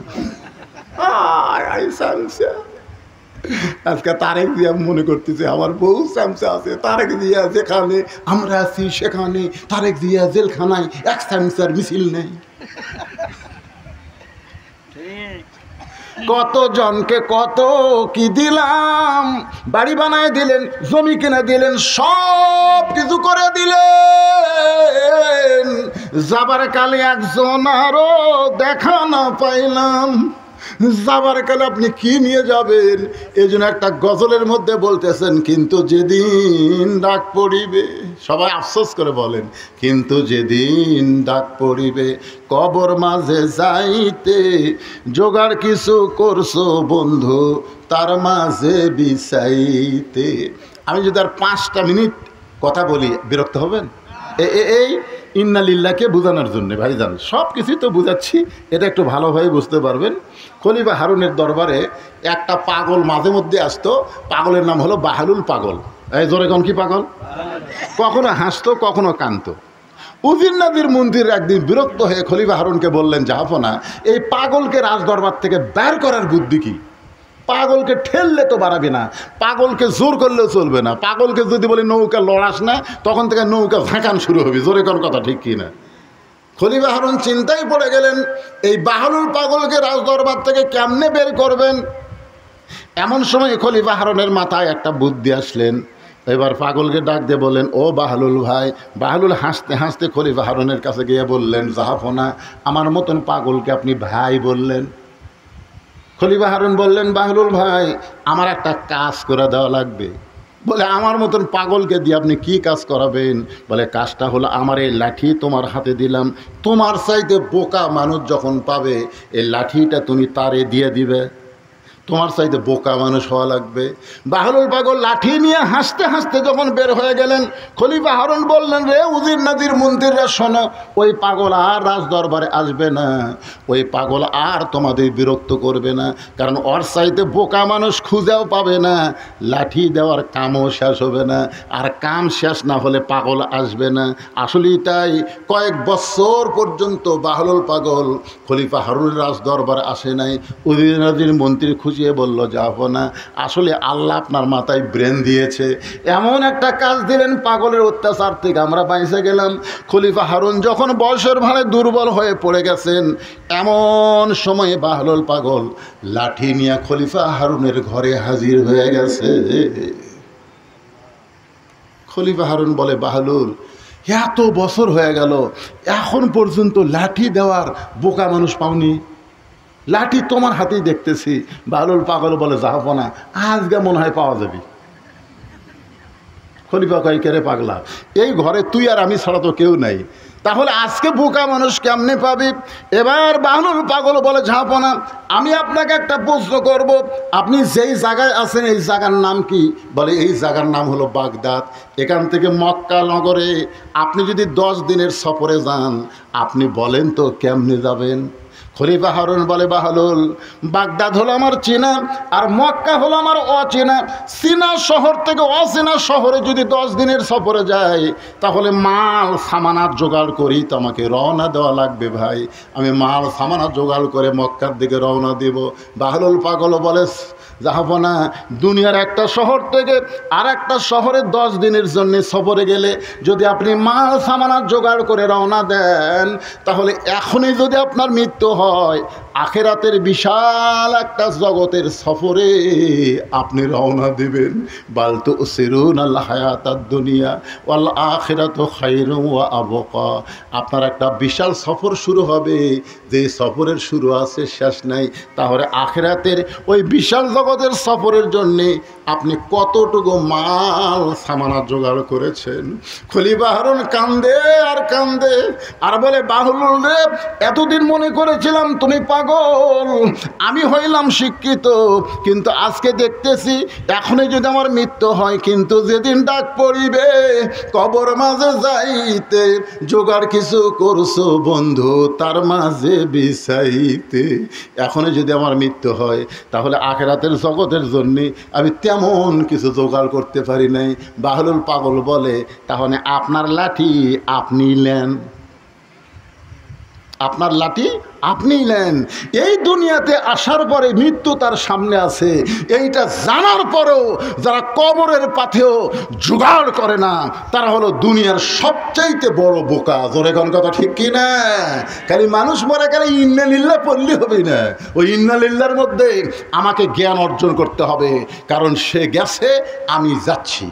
আজকে তারেক দিয়া মনে করতেছে আমার বউ চামচা আছে, তারেক দিয়া যেখানে আমরা আছি সেখানে তারেক দিয়া জেলখানায় এক চামচার মিছিল নেই। কত জনকে কত কি দিলাম, বাড়ি বানায় দিলেন, জমি কিনে দিলেন, সব কিছু করে দিলেন, যাবার কালে একজন আরো দেখা না পাইলাম। যাবার কালে আপনি কি নিয়ে যাবেন? এই জন্য একটা গজলের মধ্যে বলতেছেন, কিন্তু যেদিন ডাক পড়িবে, সবাই আফসোস করে বলেন, কিন্তু যেদিন ডাক পড়িবে কবর মাঝে যাইতে, জোগাড় কিছু করছো বন্ধু তার মাঝে বিছাইতে। আমি যদি আর 5টা মিনিট কথা বলি বিরক্ত হবেন? এই ইন্নালিল্লাহকে বোঝানোর জন্য ভাইজান, সব কিছুই তো বুঝাচ্ছি, এটা একটু ভালোভাবে বুঝতে পারবেন। খলিফা হারুনের দরবারে একটা পাগল মাঝে মধ্যে আসতো, পাগলের নাম হলো বাহালুল পাগল। এই জোরে কোন কি পাগল? কখনো হাসতো কখনো কাঁদতো। উজির নাদির মন্দির একদিন বিরক্ত হয়ে খলিফা হারুনকে বললেন, জাহাপনা, এই পাগলকে রাজদরবার থেকে বের করার বুদ্ধি কি? পাগলকে ঠেললে তো বাড়াবে না, পাগলকে জোর করলেও চলবে না। পাগলকে যদি বলি নৌকা লড়াস না, তখন থেকে নৌকা ঝাঁকান শুরু হবে। জোরে কোন কথা ঠিক কি না? খলিফা হারুন চিন্তায় পড়ে গেলেন, এই বাহালুল পাগলকে রাজদরবার থেকে কেমনে বের করবেন। এমন সময় খলিফা হারুনের মাথায় একটা বুদ্ধি আসলেন। এবার পাগলকে ডাক দিয়ে বললেন, ও বাহালুল ভাই। বাহালুল হাসতে হাসতে খলিফা হারুনের কাছে গিয়ে বললেন, জাহাপনা, আমার মতন পাগলকে আপনি ভাই বললেন। খলিফা হারুন বললেন, বাহালুল ভাই, আমার একটা কাজ করে দেওয়া লাগবে। বলে, আমার মতন পাগলকে দিয়ে আপনি কি কাজ করাবেন? বলে, কাজটা হলো, আমার এই লাঠি তোমার হাতে দিলাম, তোমার চাইতে বোকা মানুষ যখন পাবে এই লাঠিটা তুমি তারে দিয়ে দিবে। তোমার চাইতে বোকা মানুষ হওয়া লাগবে। বাহালুল পাগল লাঠি নিয়ে হাসতে হাসতে যখন বের হয়ে গেলেন, খলিফা হারুন বললেন, রে উজির নাদির মন্দিররা শোনো, ওই পাগল আর রাজ দরবারে আসবে না, ওই পাগল আর তোমাদের বিরক্ত করবে না, কারণ ওর চাইতে বোকা মানুষ খুঁজেও পাবে না, লাঠি দেওয়ার কামও শেষ হবে না, আর কাম শেষ না হলে পাগল আসবে না। আসলেই তাই, কয়েক বছর পর্যন্ত বাহালুল পাগল খলিফা হারুনের রাজ দরবারে আসে নাই। উজির নাদির মন্ত্রী খুঁজিয়ে বলল, যাবো না, আসলে আল্লাহ আপনার মাথায় ব্রেন দিয়েছে, এমন একটা কাজ দিলেন, পাগলের অত্যাচার থেকে আমরা বাইসে গেলাম। খলিফা হারুন যখন বয়সের ভারে দুর্বল হয়ে পড়ে গেছেন, এমন সময়ে বাহালুল পাগল লাঠি নিয়ে খলিফা হারুনের ঘরে হাজির হয়ে গেছে। খলিফা হারুন বলে, বাহালুল, এত বছর হয়ে গেল, এখন পর্যন্ত লাঠি দেওয়ার বোকা মানুষ পাওনি, লাঠি তোমার হাতেই দেখতেছি। বাহালুল পাগল বলে, জাহাপনা, আজকে মনে হয় পাওয়া যাবে। খলিফা কয়, কে রে পাগলা, এই ঘরে তুই আর আমি ছাড়া তো কেউ নাই, তাহলে আজকে বোকা মানুষ কেমনে পাবি? এবার বাহালুল পাগল বলে, জাহাপনা, আমি আপনাকে একটা প্রশ্ন করব, আপনি যেই জায়গায় আছেন এই জায়গার নাম কি? বলে, এই জায়গার নাম হলো বাগদাদ। এখান থেকে মক্কা নগরে আপনি যদি 10 দিনের সফরে যান, আপনি বলেন তো কেমনে যাবেন? খলিফা হারুন বলে, বাহালুল, বাগদাদ হলো আমার চেনা, আর মক্কা হলো আমার অচেনা। চীনা শহর থেকে অচেনা শহরে যদি 10 দিনের সফরে যায়, তাহলে মাল সামানার জোগাড় করি তো আমাকে রওনা দেওয়া লাগবে ভাই। আমি মাল সামানা জোগাড় করে মক্কার দিকে রওনা দেব। বাহালুল পাগল বলে, জাহাপনা, দুনিয়ার একটা শহর থেকে আর একটা শহরে 10 দিনের জন্য সফরে গেলে যদি আপনি মাল সামানার জোগাড় করে রওনা দেন, তাহলে এখনই যদি আপনার মৃত্যু হয়, আখেরাতের বিশাল একটা জগতের সফরে আপনি রওনা দেবেন। বাল তুসিরুনাল হায়াতাদ দুনিয়া ওয়াল আখিরাতু খায়রুন ওয়া আবকা। আপনার একটা বিশাল সফর শুরু হবে, যে সফরের শুরু আছে শেষ নাই। তাহলে আখিরাতের ওই বিশাল জগতের সফরের জন্যে আপনি কতটুকু মাল সামানা জোগাড় করেছেন? খলিফা হারুন কান্দে আর কান্দে আর বলে, বাহুলুল রে, এতদিন মনে করেছিলাম তুমি পাগল, আমি হইলাম শিক্ষিত, কিন্তু আজকে দেখতেছি এখনই যদি আমার মৃত্যু হয়, কিন্তু যেদিন ডাক পড়িবে কবর মাঝে যাইতে, জোগাড় কিছু করছো বন্ধু তার মাঝে বিছাইতে। এখনই যদি আমার মৃত্যু হয়, তাহলে আখিরাতের জগতের জন্য আমি তেমন কিছু জোগাড় করতে পারি নাই। বাহলুল পাগল বলে, তাহলে আপনার লাঠি আপনি নেন, আপনার লাঠি আপনি নেন। এই দুনিয়াতে আসার পরে মৃত্যু তার সামনে আছে, এইটা জানার পরেও যারা কবরের পাথেও জোগাড় করে না, তারা হলো দুনিয়ার সবচাইতে বড় বোকা। জোরে কোন কথা ঠিক কি না? খালি মানুষ মরে গেলে ইন্না লিল্লাহ পড়লে হবে না, ওই ইন্না লিল্লাহর মধ্যে আমাকে জ্ঞান অর্জন করতে হবে, কারণ সে গেছে, আমি যাচ্ছি।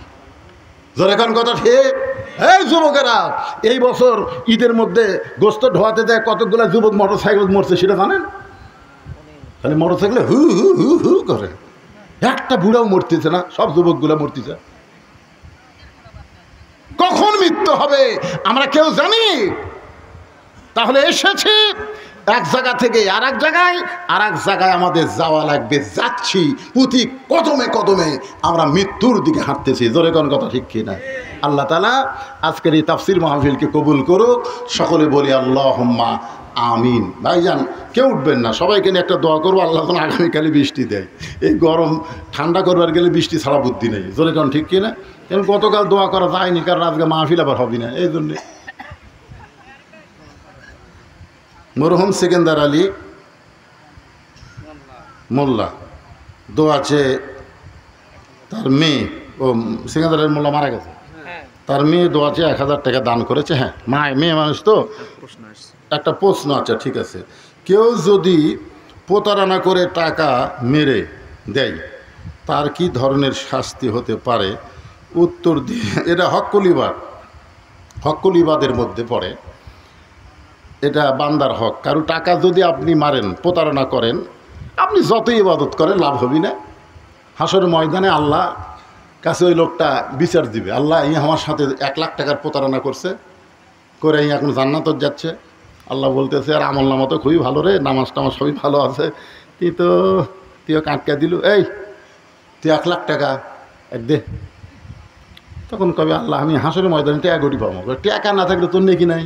জোরে কোন কথা ঠিক? এই যুবকেরা, এই বছর ঈদের মধ্যে গোস্ত ঢোয়াতে দেয় কতগুলো যুবক মোটর সাইকেল মরছে, সেটা জানেন? খালি মোটর সাইকেলে হু হু হু হু করে, একটা বুড়াও মরতেছে না, সব যুবকগুলো মরতেছে। কখন মৃত্যু হবে আমরা কেউ জানি? তাহলে এসেছি এক জায়গা থেকে আর এক জায়গায়, আর এক জায়গায় আমাদের যাওয়া লাগবে, যাচ্ছি। প্রতি কদমে কদমে আমরা মৃত্যুর দিকে হাঁটতেছি। জোরে কোন কথা ঠিক কিনা? আল্লাহ তাআলা আজকের এই তাফসীর মাহফিলকে কবুল করুক। সকলে বলি আল্লাহুম্মা আমিন। ভাইজান কেউ উঠবেন না, সবাইকে নিয়ে একটা দোয়া করবো, আল্লাহ যেন আগামীকালে বৃষ্টি দেয়। এই গরম ঠান্ডা করবার গেলে বৃষ্টি ছাড়া বুদ্ধি নেই। জোরে কোন ঠিক কিনা? কারণ গতকাল দোয়া করা যায়নি, কারণ আজকে মাহফিল আবার হবে না, এই জন্যে। মরহুম সেকেন্দার আলী মোল্লা দোয়া আছে, তার মেয়ে, ও সেকেন্দার আলী মোল্লা মারা গেছে, তার মেয়ে দোয়া আছে 1000 টাকা দান করেছে। হ্যাঁ, মেয়ে মানুষ তো একটা প্রশ্ন আছে, ঠিক আছে। কেউ যদি প্রতারণা করে টাকা মেরে দেয়, তার কি ধরনের শাস্তি হতে পারে? উত্তর দিয়ে, এটা হক্কুল ইবাদের মধ্যে পড়ে, এটা বান্দার হক। কারো টাকা যদি আপনি মারেন, প্রতারণা করেন, আপনি যতই ইবাদত করেন লাভ হবি না। হাসরের ময়দানে আল্লাহ কাছে ওই লোকটা বিচার দিবে, আল্লাহ এই আমার সাথে 1 লাখ টাকার প্রতারণা করছে, করে এই এখন জান্নাতত যাচ্ছে। আল্লাহ বলতেছে, আর আমল নামা তো খুবই ভালো রে, নামাজ টামাজ সবই ভালো আছে, তুইও কাটকা দিল, এই তুই 1 লাখ টাকা এক দে। তখন কবে আল্লাহ, আমি হাসরের ময়দানে টাকা গটি পাবো, টাকা না থাকলে তোর নেকি নাই?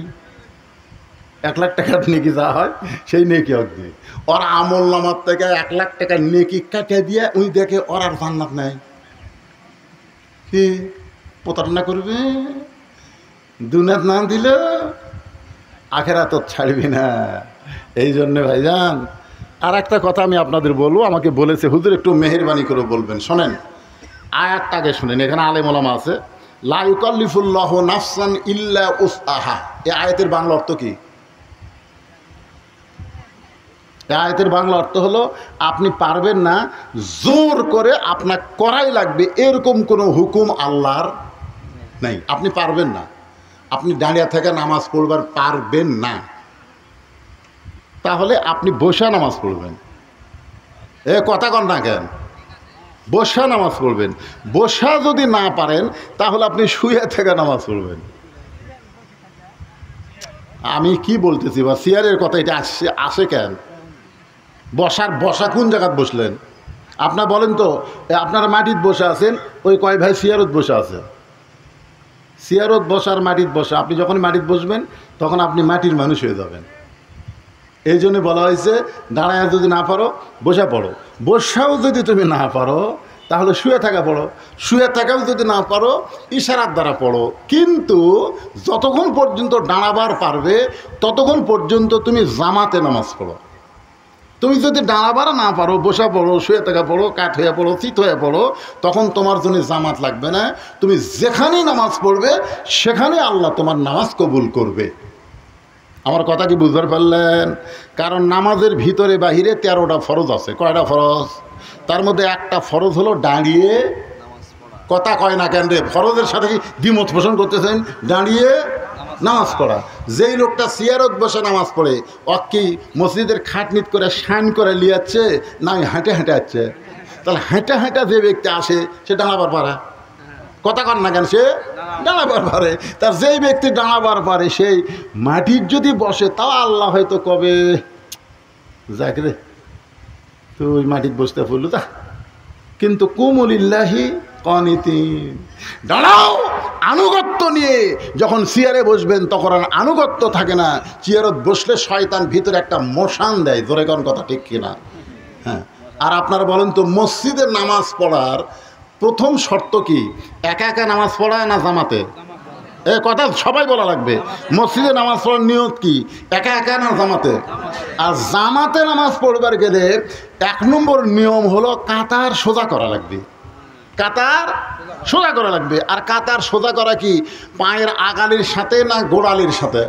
1 লাখ টাকার নেকি যা হয় সেই নেকি হক দিয়ে, ওর আমল নামার থেকে 1 লাখ টাকার নেকি কাটিয়ে দিয়ে উনি দেখে ওর আর জান্নাত নাই। কি প্রতারণা করবে? দুনিয়াত না দিল আখেরাত তো ছাড়বি না। এই জন্যে ভাইজান আর একটা কথা আমি আপনাদের বলবো, আমাকে বলেছে হুজুর একটু মেহেরবানি করে বলবেন। শোনেন আয়াতটাকে শুনেন, এখানে আলেম ওলামা আছে। লা ইউকাল্লিফুল্লাহু নাফসান ইল্লা উসআহা, এই আয়াতের বাংলা অর্থ কি? আয়াতের বাংলা অর্থ হলো, আপনি পারবেন না, জোর করে আপনার করাই লাগবে, এরকম কোনো হুকুম আল্লাহর নাই। আপনি পারবেন না, আপনি দাঁড়িয়ে থেকে নামাজ পড়বার পারবেন না, তাহলে আপনি বসা নামাজ পড়বেন। এ কথা কন না কেন? বসা নামাজ পড়বেন। বসা যদি না পারেন, তাহলে আপনি শুয়ে থেকে নামাজ পড়বেন। আমি কি বলতেছি, বা চেয়ারের কথা এটা আসে কেন? বসা কোন জায়গায় বসলেন? আপনার বলেন তো, আপনারা মাটিত বসে আছেন, ওই কয় ভাই চেয়ারত বসে আছে, চেয়ারত বসার মাটিত বসা, আপনি যখন মাটিত বসবেন তখন আপনি মাটির মানুষ হয়ে যাবেন। এই জন্য বলা হয়েছে, দাঁড়ায় যদি না পারো বসে পড়ো, বসাও যদি তুমি না পারো তাহলে শুয়ে থাকা পড়ো, শুয়ে থাকাও যদি না পারো ইশারার দ্বারা পড়ো। কিন্তু যতক্ষণ পর্যন্ত দাঁড়াবার পারবে ততক্ষণ পর্যন্ত তুমি জামাতে নামাজ পড়ো। তুমি যদি দাঁড়াবার না পারো, বসা পড়ো, শুয়ে থাকা পড়ো, কাঠ হয়ে পড়ো, চিত হয়ে পড়ো, তখন তোমার জন্য জামাত লাগবে না। তুমি যেখানেই নামাজ পড়বে সেখানে আল্লাহ তোমার নামাজ কবুল করবে। আমার কথা কি বুঝতে পারলেন? কারণ নামাজের ভিতরে বাহিরে 13টা ফরজ আছে। কয়টা ফরজ? তার মধ্যে একটা ফরজ হলো দাঁড়িয়ে, কথা কয় না কেন রে? ফরজের সাথে কি দ্বিমত পোষণ করতেছেন? দাঁড়িয়ে নামাজ পড়া। যেই লোকটা চেয়ারত বসে নামাজ পড়ে, ও কি মসজিদের খাটনিট করে শান করে লিয়াচ্ছে, না হেঁটে হেঁটে আসছে? তাহলে হেঁটে হেঁটে যে ব্যক্তি আসে সে দাঁড়াবার পারে? কথা কন না কেন? সে দাঁড়াবার পারে। তার যেই ব্যক্তি দাঁড়াবার পারে সেই মাটির যদি বসে, তাও আল্লাহ হয়তো কবে যাক রে, তুই মাটিতে বসতে পড়লো তা। কিন্তু কুমুলিল্লাহি কানিতিন, দাঁড়াও আনুগত্য নিয়ে। যখন চেয়ারে বসবেন তখন আর আনুগত্য থাকে না। চেয়ারত বসলে শয়তান ভিতরে একটা মোশান দেয়, জোরে কোন কথা ঠিক কিনা? হ্যাঁ। আর আপনারা বলেন তো, মসজিদে নামাজ পড়ার প্রথম শর্ত কি? একা একা নামাজ পড়া না জামাতে? এ কথা সবাই বলা লাগবে। মসজিদে নামাজ পড়ার নিয়ত কি? একা একা না জামাতে? আর জামাতে নামাজ পড়বার গেলে 1 নম্বর নিয়ম হলো কাতার সোজা করা লাগবে। কাতার সোজা করা লাগবে। আর কাতার সোজা করা কি পায়ের আগালির সাথে না গোড়ালির সাথে?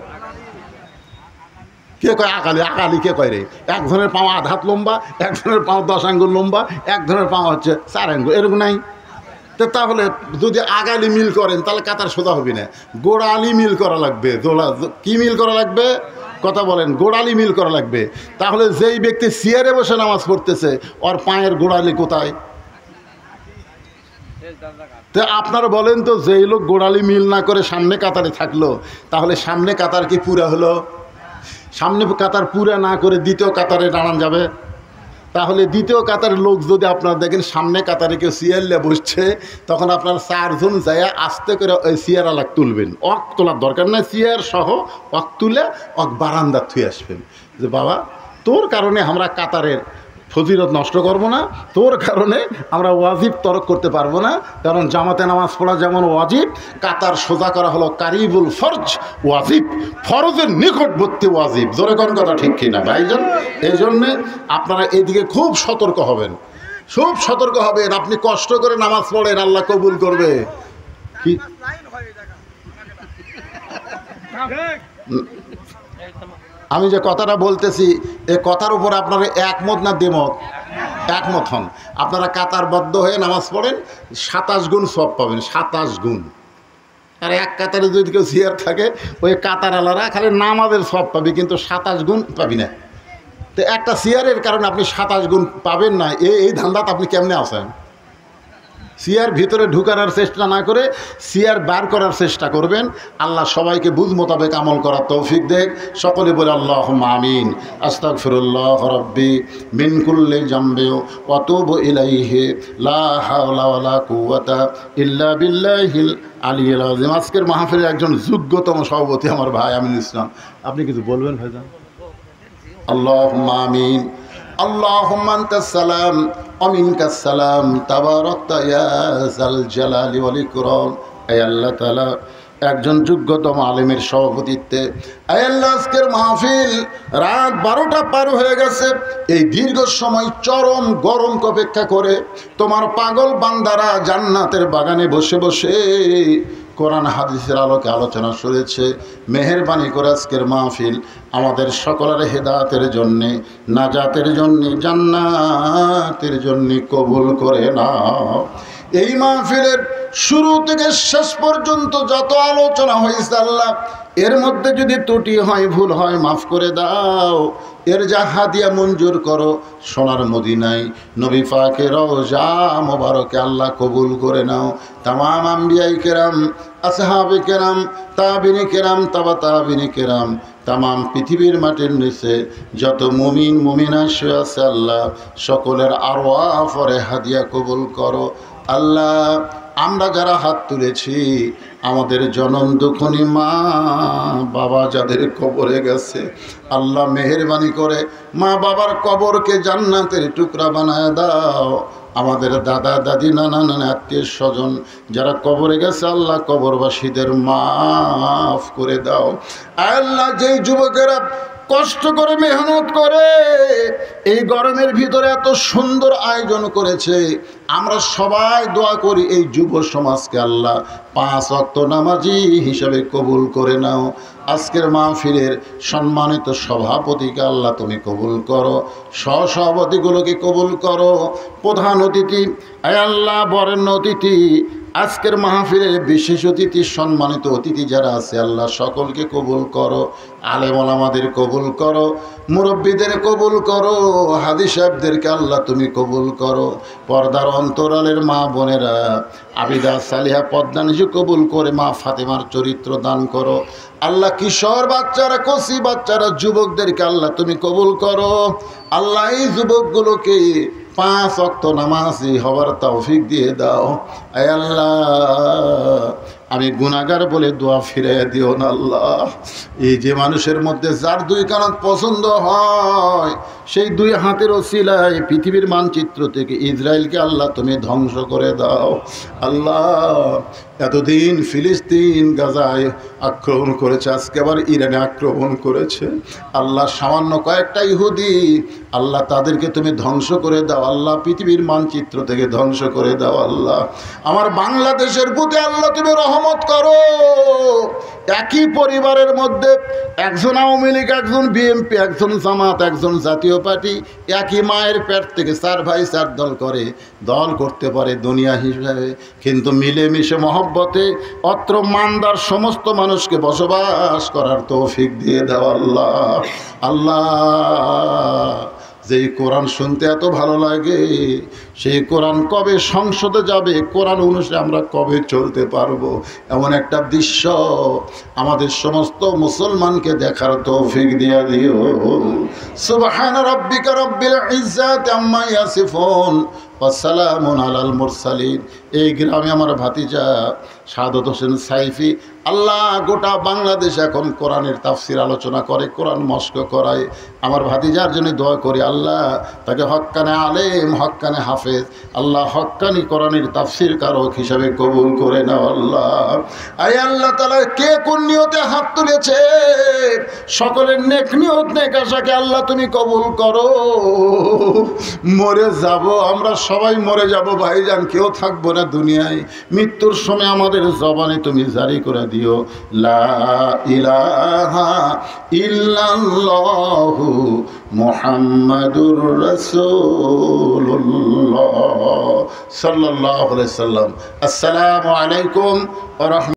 কে কয় আগালি? আগালি কে কয় রে? একজনের পাও 1/2 হাত লম্বা, একজনের পাও 10 আঙ্গুল লম্বা, একজনের পাও হচ্ছে 4 আঙ্গুল, এরকম নাই? তো তাহলে যদি আগালি মিল করেন তাহলে কাতার সোজা হবে না। গোড়ালি মিল করা লাগবে। কি মিল করা লাগবে? কথা বলেন। গোড়ালি মিল করা লাগবে। তাহলে যেই ব্যক্তি চেয়ারে বসে নামাজ পড়তেছে ওর পায়ের গোড়ালি কোথায়? তো আপনারা বলেন তো, যেই লোক গোড়ালি মিল না করে সামনে কাতারে থাকলো, তাহলে সামনে কাতার কি পুরা হলো? সামনে কাতার পুরা না করে দ্বিতীয় কাতারে দাঁড়ান যাবে? তাহলে দ্বিতীয় কাতারের লোক যদি আপনারা দেখেন সামনে কাতারে কেউ চেয়ারলে বসছে, তখন আপনার 4 জন যায় আস্তে করে ওই চেয়ার আলাক তুলবেন। অক তোলার দরকার নাই, চেয়ার সহ অক তুলে অক বারান্দা থুয়ে আসবেন যে বাবা তোর কারণে আমরা কাতারের ফজিলত নষ্ট করব না, তোর কারণে আমরা ওয়াজিব তরক করতে পারবো না। কারণ জামাতে নামাজ পড়া যেমন ওয়াজিব, কাতার সোজা করা হলো কারিবুল ফরজ ওয়াজিব, ফরজের নিকটবর্তী ওয়াজিব। জোরে কোন কথা ঠিক কিনা ভাইজান? এই জন্যে আপনারা এদিকে খুব সতর্ক হবেন, খুব সতর্ক হবেন। আপনি কষ্ট করে নামাজ পড়েন, আল্লাহ কবুল করবে। কি আমি যে কথাটা বলতেছি, এ কথার উপর আপনারা একমত না দ্বিমত? একমত হন। আপনারা কাতারবদ্ধ হয়ে নামাজ পড়েন, 27 গুণ সওয়াব পাবেন। 27 গুণ। আর এক কাতারে যদি কেউ চেয়ার থাকে, ওই কাতার আলারা খালি নামাজের সওয়াব পাবে, কিন্তু 27 গুণ পাবি না। তো একটা চেয়ারের কারণে আপনি 27 গুণ পাবেন না, এই ধান্দাতে আপনি কেমনে আছেন? চেয়ার ভিতরে ঢুকানোর চেষ্টা না করে চেয়ার বার করার চেষ্টা করবেন। আল্লাহ সবাইকে বুঝ মোতাবেক আমল করার তৌফিক দেখ। সকলে বলে আল্লাহুম্মা আমিন। আস্তাগফিরুল্লাহ রাব্বি মিন কুল্লি জামবি ওয়া তুবু ইলাইহি লা হাওলা ওয়ালা কুওয়াতা ইল্লা বিল্লাহিল আলিয়্যিল আযীম। আজকের মাহফিলের একজন যোগ্যতম সভাপতি আমার ভাই আমিনুল ইসলাম। আপনি কিছু বলবেন ভাইজান? আল্লাহুম্মা আমিন। আল্লাহুম্মা আনতাস সালাম ওয়া মিনকাস সালাম তাবারাকতা ইয়া যাল জালালি ওয়াল ইকরাম। হে আল্লাহ তাআলা, একজন যোগ্যতম আলেমের সভাপতিত্বে আল্লাহ আজকের মাহফিল রাত 12টা পার হয়ে গেছে। এই দীর্ঘ সময় চরম গরম অপেক্ষা করে তোমার পাগল বান্দারা জান্নাতের বাগানে বসে বসে কোরআন হাদিসের আলোকে আলোচনা শুনেছে। মেহেরবানি করে আজকের মাহফিল আমাদের সকলের হেদায়েতের জন্যে, নাজাতের জন্যে, জান্নাতের জন্যে কবুল করে নাও। এই মাহফিলের শুরু থেকে শেষ পর্যন্ত যত আলোচনা হয়েছে আল্লাহ, এর মধ্যে যদি ত্রুটি হয়, ভুল হয়, মাফ করে দাও। এর যা হাদিয়া মঞ্জুর করো সোনার মদিনায় নবী পাকের রওজা মোবারকে আল্লাহ কবুল করে নাও। তামাম আম্বিয়াই কেরাম, আসহাবে কেরাম, তাবিনী কেরাম, তাবা তাবিনী কেরাম, তামাম পৃথিবীর মাটির নিচে যত মুমিন মুমিনা শুয়ে আছে আল্লাহ, সকলের আরওয়াহ পরে হাদিয়া কবুল করো আল্লাহ। আমরা যারা হাত তুলেছি, আমাদের জনম দুঃখনী মা বাবা যাদের কবরে গেছে, আল্লাহ মেহেরবানি করে মা বাবার কবরকে জান্নাতের টুকরা বানায় দাও। আমাদের দাদা দাদি নানা নানা আত্মীয় স্বজন যারা কবরে গেছে আল্লাহ কবরবাসীদের মাফ করে দাও আল্লাহ। যেই যুবকেরা কষ্ট করে মেহনত করে এই গরমের ভিতরে এত সুন্দর আয়োজন করেছে, আমরা সবাই দোয়া করি এই যুব সমাজকে আল্লাহ 5 ওয়াক্ত নামাজি হিসাবে কবুল করে নাও। আজকের মাহফিলের সম্মানিত সভাপতিকে আল্লাহ তুমি কবুল করো, সহসভাপতিগুলোকে কবুল করো, প্রধান অতিথি আয় আল্লাহ, বরেণ্য অতিথি আজকের মাহফিলের বিশেষ অতিথি, সম্মানিত অতিথি যারা আছে আল্লাহ সকলকে কবুল করো, আলেম ওলামাদের কবুল করো, মুরব্বীদের কবুল করো, হাদি সাহেবদেরকে আল্লাহ তুমি কবুল করো, পর্দার অন্তরালের মা বোনেরা আবিদা সালিহা পদ্মানিজু কবুল করে মা ফাতেমার চরিত্র দান করো আল্লাহ। কিশোর বাচ্চারা, কচি বাচ্চারা, যুবকদেরকে আল্লাহ তুমি কবুল করো আল্লাহ। এই যুবকগুলোকে 5 ওয়াক্ত নামাজি হওয়ার তৌফিক দিয়ে দাও আয় আল্লাহ। আমি গুনাহগার বলে দোয়া ফিরিয়ে দিও না আল্লাহ। এই যে মানুষের মধ্যে যার 2 কানাত পছন্দ হয়, সেই 2 হাতের ওসিলায় পৃথিবীর মানচিত্র থেকে ইসরায়েলকে আল্লাহ তুমি ধ্বংস করে দাও আল্লাহ। এতদিন ফিলিস্তিন গাজায় আক্রমণ করেছে, আজকে আবার ইরানে আক্রমণ করেছে আল্লাহ। সামান্য কয়েকটা ইহুদি আল্লাহ, তাদেরকে তুমি ধ্বংস করে দাও আল্লাহ, পৃথিবীর মানচিত্র থেকে ধ্বংস করে দাও আল্লাহ। আমার বাংলাদেশের প্রতি আল্লাহ তুমি রহমত করো। একই পরিবারের মধ্যে একজন আওয়ামী লীগ, একজন বিএনপি, একজন জামাত, একজন জাতীয় পার্টি, একই মায়ের পেট থেকে 4 ভাই 4 দল করে, দল করতে পারে দুনিয়া হিসাবে, কিন্তু মিলেমিশে মহব্বতে অত্র মানদার সমস্ত মানুষকে বসবাস করার তৌফিক দিয়ে দাও আল্লাহ। আল্লাহ, যেই কোরআন শুনতে এত ভালো লাগে, সেই কোরআন কবে সংসদে যাবে, কোরআন অনুসারে আমরা কবে চলতে পারবো, এমন একটা দৃশ্য আমাদের সমস্ত মুসলমানকে দেখার তৌফিক দিয়ে দিও। সুবহান রাব্বিকা রব্বিল ইজ্জাতি আম্মা ইয়াসিফুন ওয়া সালামুন আলাল মুরসালিন। এই গ্রামে আমার ভাতিজা সাদত হোসেন সাইফি আল্লাহ, গোটা বাংলাদেশ এখন কোরআনের তাফসির আলোচনা করে, কোরআন মস্ক করায়। আমার ভাতিজার জন্য দোয়া করি আল্লাহ, তাকে হক্কানে আলেম, হক্কানে হাফেজ আল্লাহ, হক্কানি কোরআনের তাফসির কারক হিসাবে কবুল করে নাও আল্লাহ। আয় আল্লাহ তাআলা, কে কোন নিয়তে হাত তুলেছে, সকলের নেক নিয়ত নেক আশাকে আল্লাহ তুমি কবুল করো। মরে যাব, আমরা সবাই মরে যাব ভাইজান, কেউ থাকবো না দুনিয়ায়। মৃত্যুর সময় আমাদের জবানে তুমি জারি করে দিও লা ইলাহা ইল্লাল্লাহু মুহাম্মাদুর রাসূলুল্লাহ সাল্লাল্লাহু আলাইহি সাল্লাম। আসসালামু আলাইকুম ওয়া রাহমাতুল্লাহ।